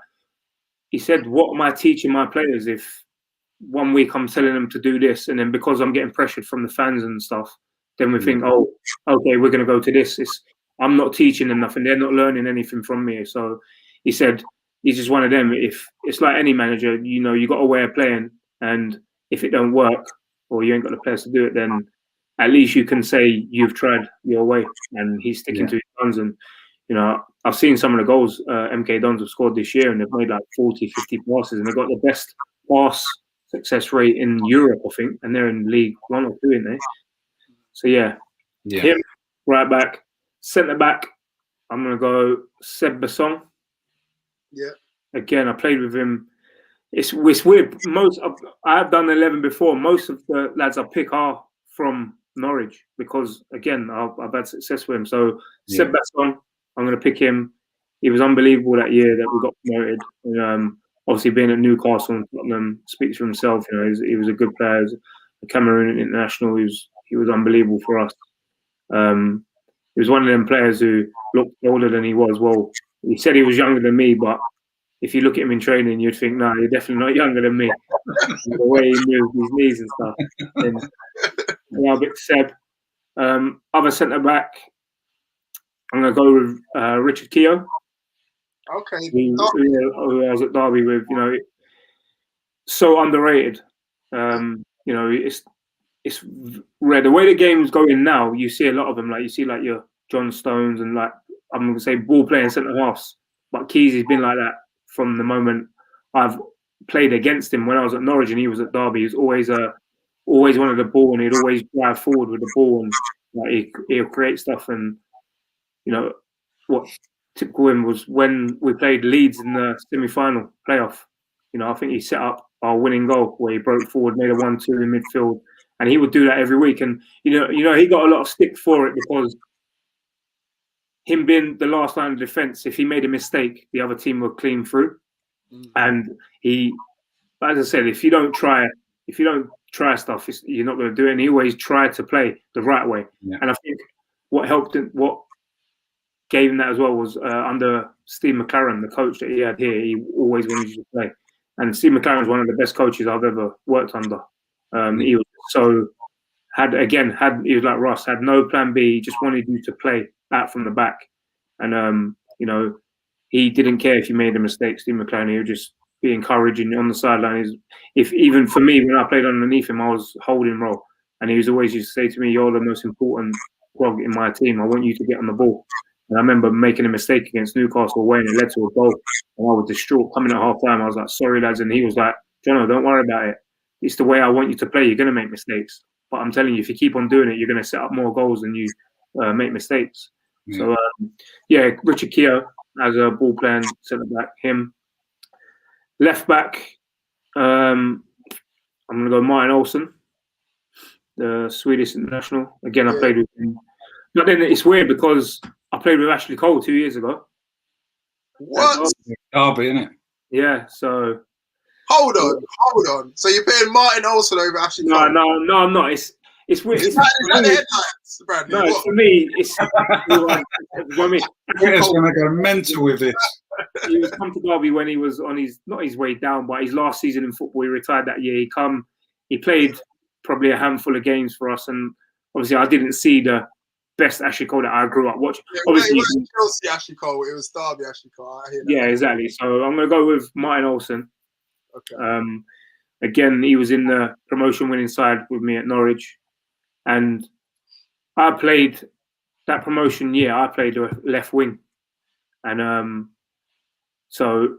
he said, "What am I teaching my players if 1 week I'm telling them to do this, and then because I'm getting pressured from the fans and stuff, then we think, oh, okay, we're going to go to this. I'm not teaching them nothing. They're not learning anything from me." So he said, he's just one of them. If it's like any manager, you know, you got a way of playing, and if it don't work or you ain't got the players to do it, then at least you can say you've tried your way. And he's sticking to his guns. And, you know, I've seen some of the goals MK Dons have scored this year, and they've made like 40, 50 passes, and they've got the best pass success rate in Europe, I think, and they're in League 1 or 2, aren't they? So him, right back, centre back. I'm gonna go Seb Basson. Yeah. Again, I played with him. It's weird. I've done 11 before. Most of the lads I pick are from Norwich because, again, I've had success with him. So Seb Basson, I'm gonna pick him. He was unbelievable that year that we got promoted. And, obviously, being at Newcastle and Tottenham speaks for himself. You know, he was a good player. He was a Cameroon international. He unbelievable for us. He was one of them players who looked older than he was. Well, he said he was younger than me, but if you look at him in training, you'd think, no, you're definitely not younger than me. The way he moves his knees and stuff. And now, bit Seb. Other centre back, I'm going to go with Richard Keogh. Okay. Who I was at Derby with. So underrated. It's rare. The way the game's going now, you see a lot of them. Like you see, like your John Stones and like I'm going to say ball playing centre halves. But Keys has been like that from the moment I've played against him. When I was at Norwich and he was at Derby, he was always wanted the ball and he'd always drive forward with the ball and like he'll create stuff. And what typical him was when we played Leeds in the semi-final playoff. I think he set up our winning goal where he broke forward, made a 1-2 in midfield, and he would do that every week. And he got a lot of stick for it because him being the last line of defence, if he made a mistake, the other team would clean through. And he, as I said, if you don't try stuff, you're not going to do it. And he always tried to play the right way. Yeah. And I think what gave him that as well was under Steve McLaren, the coach that he had here, he always wanted you to play. And Steve McLaren was one of the best coaches I've ever worked under. He was he was like Ross, had no plan B, he just wanted you to play out from the back. And he didn't care if you made a mistake, Steve McLaren. He would just be encouraging on the sideline. If even for me, when I played underneath him, I was holding role. And he was always used to say to me, "You're the most important cog in my team. I want you to get on the ball." And I remember making a mistake against Newcastle away and it led to a goal. And I was distraught coming at half time. I was like, "Sorry, lads." And he was like, "Jono, don't worry about it. It's the way I want you to play. You're going to make mistakes. But I'm telling you, if you keep on doing it, you're going to set up more goals than you make mistakes." So, Richard Keogh as a ball playing centre back, him. Left back, I'm going to go Martin Olsson, the Swedish international. Again, I played with him. But then it's weird because I played with Ashley Cole 2 years ago. What? Derby, isn't it? Yeah, so... Hold on. So you're playing Martin Olsson over Ashley Cole? No, I'm not. It's weird. Is that the headlines, Bradley? No, for me, it's... It's going to go mental with this. He was come to Derby when he was on not his way down, but his last season in football. He retired that year. He played probably a handful of games for us, and obviously I didn't see the best Ashley Cole that I grew up watching. Yeah, obviously, it wasn't Chelsea Ashley Cole. It was Derby Ashley Cole. Yeah, exactly. So I'm going to go with Martin Olsson. Okay. Again, he was in the promotion-winning side with me at Norwich, and I played that promotion year. I played left wing, and so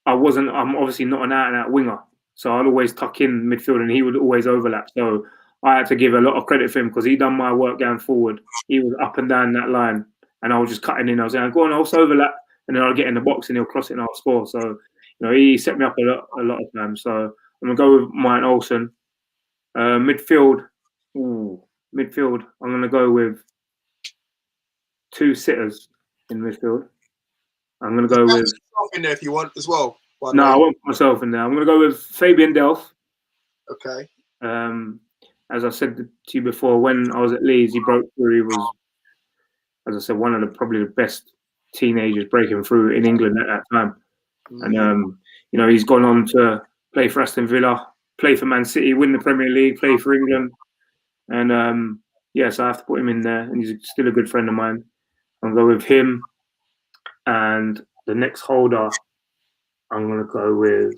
I'm obviously not an out-and-out winger. So I'd always tuck in midfield and he would always overlap. So I had to give a lot of credit for him because he done my work going forward. He was up and down that line and I was just cutting in. I was saying, go on, I'll overlap. And then I'll get in the box and he'll cross it and I'll score. So, he set me up a lot of times. So I'm going to go with Martin Olsson. Midfield, I'm going to go with two sitters in midfield. I'm going to go with... yourself in there if you want as well. No, I won't put myself in there. I'm going to go with Fabian Delph. Okay. As I said to you before, when I was at Leeds, he broke through. He was, as I said, one of probably the best teenagers breaking through in England at that time. And, he's gone on to play for Aston Villa, play for Man City, win the Premier League, play for England. And, so I have to put him in there. And he's still a good friend of mine. I'll go with him. And the next holder, I'm going to go with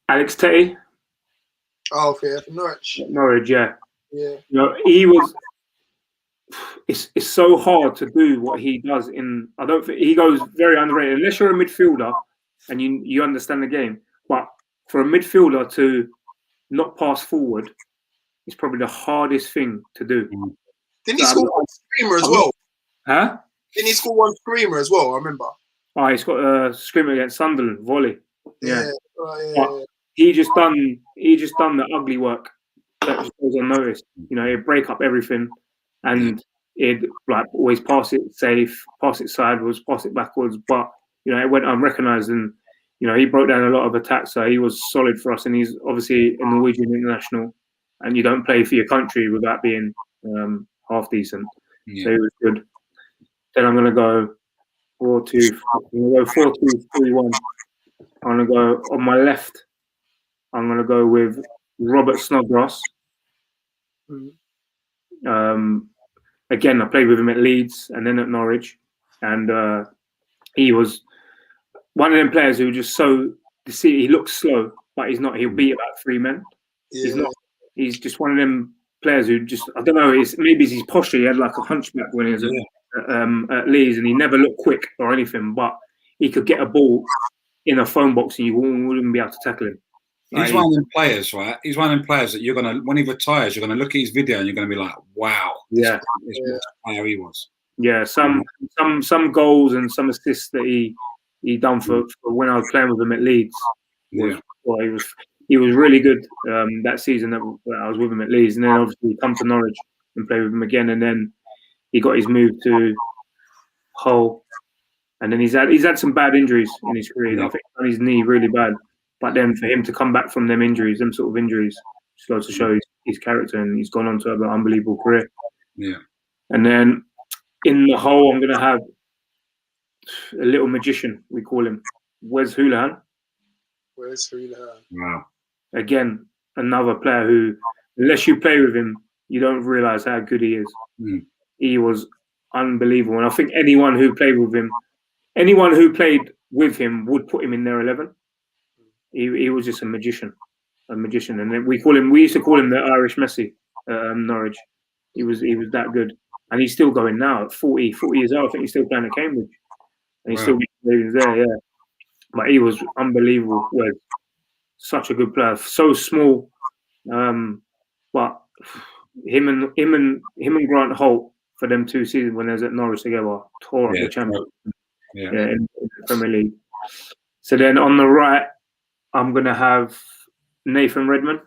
Alex Tetty. Oh, yeah, from Norwich. Norwich, yeah. Yeah. He was... It's so hard to do what he does I don't think he goes very underrated unless you're a midfielder and you understand the game. But for a midfielder to not pass forward is probably the hardest thing to do. Didn't he score one screamer as well? Huh? Didn't he score one screamer as well? I remember. Oh, he's got a screamer against Sunderland, volley. Yeah. Yeah. He just done the ugly work that just goes unnoticed. He'd break up everything. And it always pass it safe, pass it sideways, pass it backwards, but it went unrecognised. And he broke down a lot of attacks. So he was solid for us, and he's obviously a Norwegian international. And you don't play for your country without being half decent. Yeah. So he was good. Then I'm gonna go 4-2. I'm gonna go 4-2-3-1. I'm gonna go on my left. I'm gonna go with Robert Snodgrass. Again, I played with him at Leeds and then at Norwich, and he was one of them players who just so he looks slow, but he's not. He'll beat about 3 men. Yeah. He's not. He's just one of them players who just, I don't know. Maybe it's his posture. He had like a hunchback when he was at Leeds, and he never looked quick or anything. But he could get a ball in a phone box, and you wouldn't be able to tackle him. He's one of them players, right? He's one of them players that you're gonna, when he retires, you're gonna look at his video and you're gonna be like, "Wow, this player he was." Yeah, some goals and some assists that he done for when I was playing with him at Leeds. He was really good that season that I was with him at Leeds, and then obviously he come to Norwich and play with him again, and then he got his move to Hull, and then he's had some bad injuries in his career. I think he's on his knee really bad. But then for him to come back from them sort of injuries, just goes to show his character, and he's gone on to have an unbelievable career. Yeah. And then in the hole, I'm going to have a little magician, we call him, Wes Hoolahan. Wow. Again, another player who, unless you play with him, you don't realise how good he is. He was unbelievable. And I think anyone who played with him would put him in their 11. He was just a magician, and then we used to call him the Irish Messi, Norwich. He was that good, and he's still going now at 40 years old. I think he's still playing at Cambridge, and he's still there. Yeah, but he was unbelievable. Well, such a good player, so small, but him and Grant Holt for them 2 seasons when they was at Norwich together tore up the championship. In the Premier League. So then on the right, I'm going to have Nathan Redmond.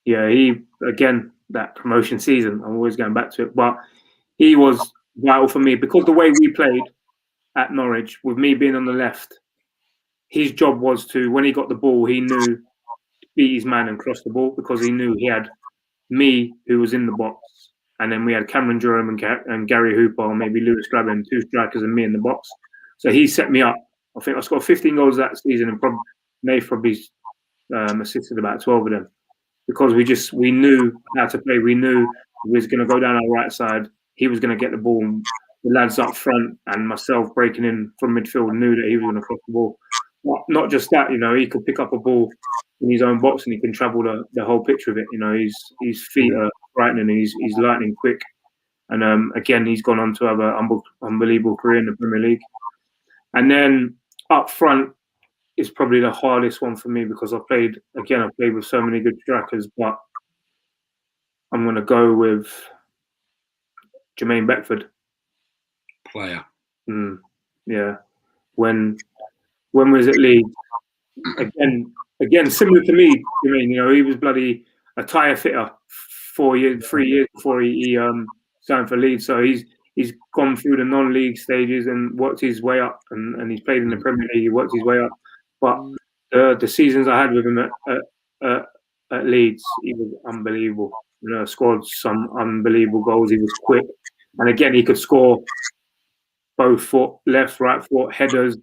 He, again, that promotion season, I'm always going back to it, but he was vital for me because the way we played at Norwich, with me being on the left, his job was to, when he got the ball, he knew to beat his man and cross the ball, because he knew he had me, who was in the box, and then we had Cameron Jerome and Gary Hooper, or maybe Lewis Grabban, 2 strikers, and me in the box. So he set me up. I think I scored 15 goals that season, and Nate probably assisted about 12 of them, because we knew how to play. We knew we was going to go down our right side. He was going to get the ball. The lads up front and myself breaking in from midfield knew that he was going to cross the ball. Not just that, he could pick up a ball in his own box and he can travel the whole pitch with it. His feet are frightening. He's lightning quick. And again, he's gone on to have an unbelievable career in the Premier League. And then up front is probably the hardest one for me, because I've played with so many good strikers, but I'm going to go with Jermaine Beckford. Player. Yeah. When we was at Leeds, again, similar to me, Jermaine, he was bloody a tyre fitter 3 years before he signed for Leeds. So he's gone through the non-league stages and worked his way up, and he's played in the Premier League. He worked his way up. But the seasons I had with him at Leeds, he was unbelievable. Scored some unbelievable goals. He was quick, and again, he could score both foot, left, right foot, headers.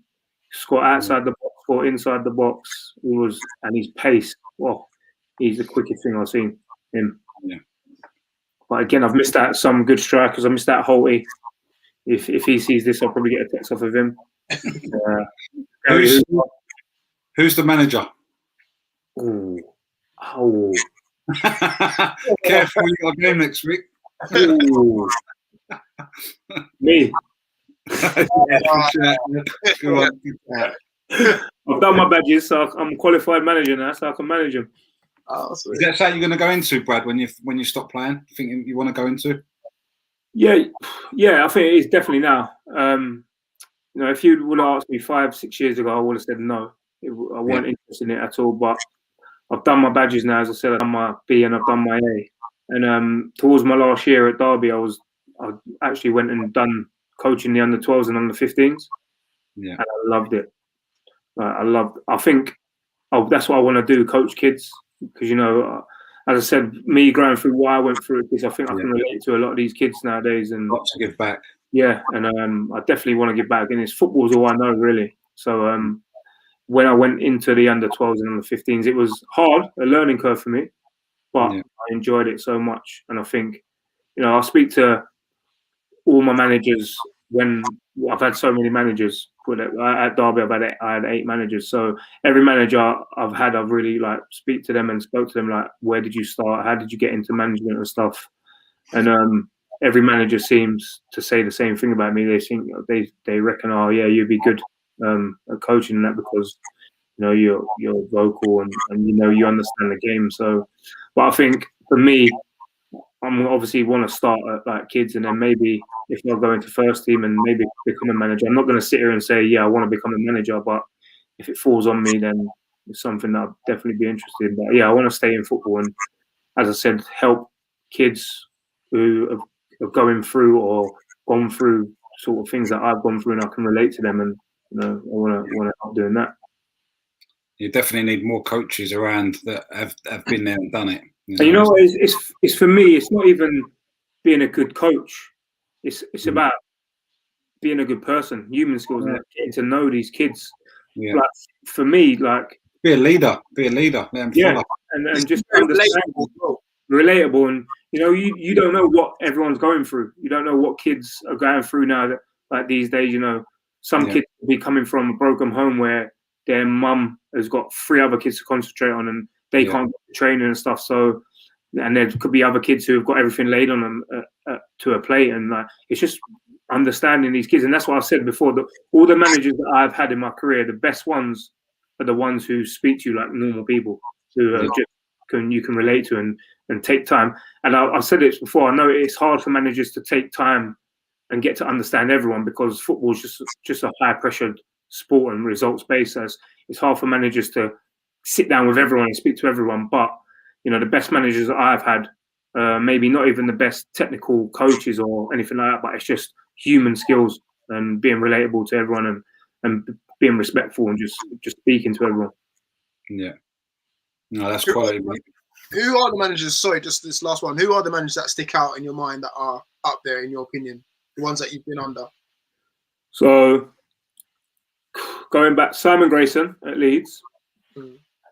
Score outside the box, score inside the box. And his pace. Well, he's the quickest thing I've seen him. Yeah. But again, I've missed out some good strikers. I missed out Holty. If he sees this, I'll probably get a text off of him. Who's the manager? Oh. Careful, you got a game next week. Me. Oh, I've done my badges, so I'm a qualified manager now, so I can manage them. Is that something you're going to go into, Brad, when you stop playing? Think you want to go into? Yeah, I think it is definitely now. If you would have asked me 5-6 years ago, I would have said no. I weren't interested in it at all. But I've done my badges now, as I said. I've done my B and I've done my A. And towards my last year at Derby, I actually went and done coaching the under-12s and under-15s. Yeah. And I loved it. I think that's what I want to do, coach kids, because as I said, me growing through what I went through, because I think I can relate to a lot of these kids nowadays, and Lots to give back. Yeah, and I definitely want to give back. And it's football's all I know, really. So when I went into the under-12s and under-15s, it was hard, a learning curve for me, but I enjoyed it so much. And I think, I'll speak to all my managers when I've had so many managers. At Derby, I had 8 managers. So every manager I've had, I've really speak to them and spoke to them where did you start? How did you get into management and stuff? And every manager seems to say the same thing about me. They think they reckon, oh yeah, you'd be good at coaching and that because you're vocal and you understand the game. So, but I think for me, I'm obviously want to start at kids, and then maybe if I go into first team and maybe become a manager, I'm not going to sit here and say, yeah, I want to become a manager, but if it falls on me, then it's something that I'd definitely be interested in. But yeah, I want to stay in football and, as I said, help kids who are going through or gone through sort of things that I've gone through, and I can relate to them, and I want to help doing that. You definitely need more coaches around that have been there and done it. It's for me. It's not even being a good coach. It's about being a good person, human skills, and getting to know these kids. Yeah. For me, be a leader. Yeah, and just understand, relatable, and you don't know what everyone's going through. You don't know what kids are going through now. That these days, some kids will be coming from a broken home where their mum has got 3 other kids to concentrate on, and they can't get the training and stuff. So, and there could be other kids who have got everything laid on them to a plate, and it's just understanding these kids. And that's what I said before. That all the managers that I've had in my career, the best ones are the ones who speak to you like normal people, who you can relate to and take time. And I've said it before. I know it's hard for managers to take time and get to understand everyone because football is just a high pressured sport and results based. As it's hard for managers to sit down with everyone and speak to everyone. But the best managers that I've had, maybe not even the best technical coaches or anything like that, but it's just human skills and being relatable to everyone and being respectful and just speaking to everyone. Yeah. No, that's quality. Who are the managers? Sorry, just this last one. Who are the managers that stick out in your mind that are up there, in your opinion? The ones that you've been under? So, going back, Simon Grayson at Leeds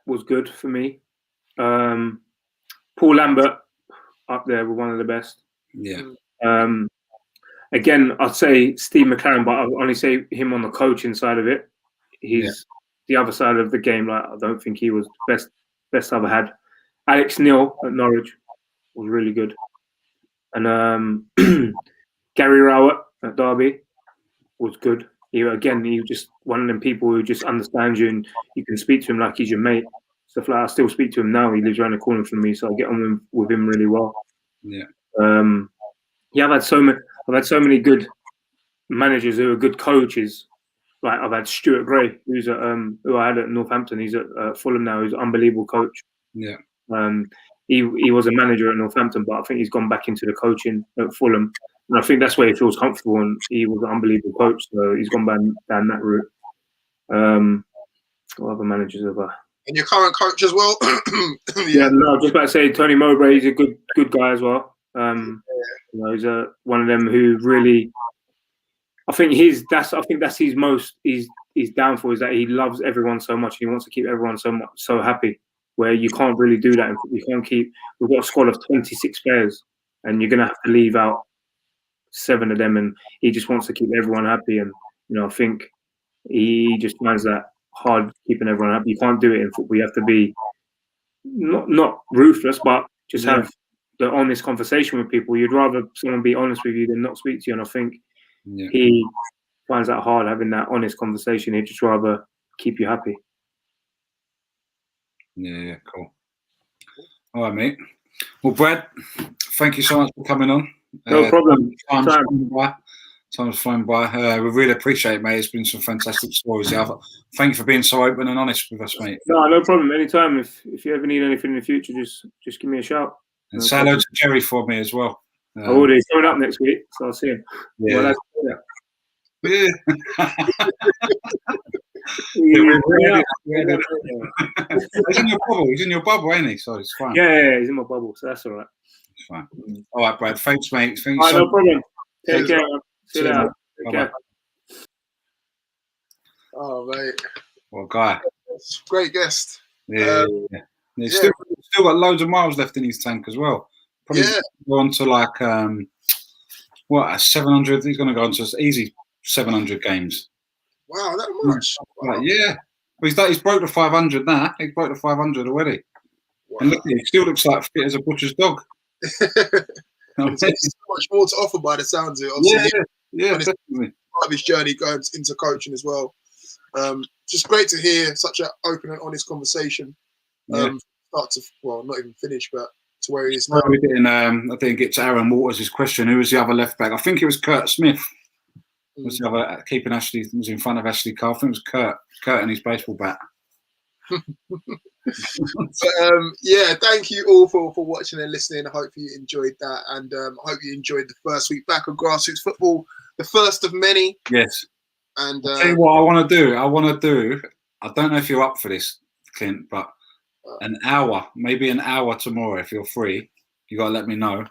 was good for me. Paul Lambert up there were one of the best. Yeah. Again, I'd say Steve McLaren, but I'll only say him on the coaching side of it. He's the other side of the game. I don't think he was the best I've ever had. Alex Neil at Norwich was really good. And Gary Rowett at Derby was good. He was just one of them people who just understands you and you can speak to him like he's your mate. Stuff like I still speak to him now. He lives around the corner from me, so I get on with him really well. Yeah. I've had so many good managers who are good coaches. Like I've had Stuart Gray, who's at who I had at Northampton. He's at Fulham now. He's an unbelievable coach. Yeah. He was a manager at Northampton, but I think he's gone back into the coaching at Fulham, and I think that's where he feels comfortable. And he was an unbelievable coach, so he's gone down that route. What other managers have I? And your current coach as well? No, just about to say Tony Mowbray. He's a good guy as well. He's one of them who really. I think that's his most his downfall is that he loves everyone so much and he wants to keep everyone so happy. Where you can't really do that. We've got a squad of 26 players, and you're gonna have to leave out 7 of them, and he just wants to keep everyone happy. And I think he just finds that hard keeping everyone happy. You can't do it in football. You have to be not ruthless, but just have the honest conversation with people. You'd rather someone be honest with you than not speak to you. And I think he finds that hard having that honest conversation. He'd just rather keep you happy. Yeah, cool. All right, mate. Well, Brad, thank you so much for coming on. No problem. Time's flown by. We really appreciate it, mate. It's been some fantastic stories. Thank you for being so open and honest with us, mate. No problem. Anytime. If you ever need anything in the future, just give me a shout. And say hello to Jerry for me as well. I will do. He's coming up next week, so I'll see him. Yeah. Yeah. He's in your bubble. He's in your bubble, ain't he? So it's fine. Yeah, he's in my bubble, so that's all right. It's fine. All right, Brad. Thanks, mate. Thanks. All right, no problem. Take care. See you Cheers, later. mate. Take care. Oh, mate. What a guy. Great guest. Yeah. He's still got loads of miles left in his tank as well. Probably go on to like 700. He's going to go on to easy 700 games. Wow, that much. Wow. Like, yeah. Well, he's broke the 500 now. He broke the 500 already. Wow. And look, he still looks like fit as a butcher's dog. There's so much more to offer by the sounds of it. Obviously, yeah, definitely. Part of his journey going into coaching as well. Just great to hear such an open and honest conversation. Start to, well, not even finish, but to where he is now. I didn't get to Aaron Waters' question. Who was the other left back? I think it was Kurt Smith. Was the other keeping Ashley? Was in front of Ashley Cole. I think it was Kurt and his baseball bat. Yeah, thank you all for watching and listening. I hope you enjoyed that, and I hope you enjoyed the first week back of Grassroots Football, the first of many. Yes. And I'll tell you what I want to do. I don't know if you're up for this, Clint, but maybe an hour tomorrow if you're free. You gotta let me know.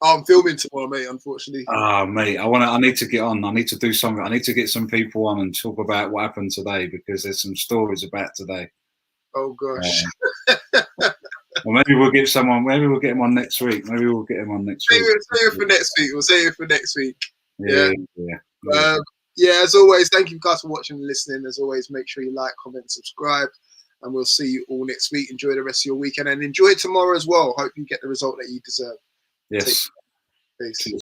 I'm filming tomorrow, mate. Unfortunately. Oh, mate, I need to get on. I need to do something. I need to get some people on and talk about what happened today because there's some stories about today. Oh gosh. Well, maybe we'll get someone. Maybe we'll get him on next week. Maybe we'll get him on next week. Save it for next week. We'll save it for next week. Yeah. Yeah. As always, thank you guys for watching and listening. As always, make sure you like, comment, subscribe, and we'll see you all next week. Enjoy the rest of your weekend and enjoy tomorrow as well. Hope you get the result that you deserve. Yes. Peace.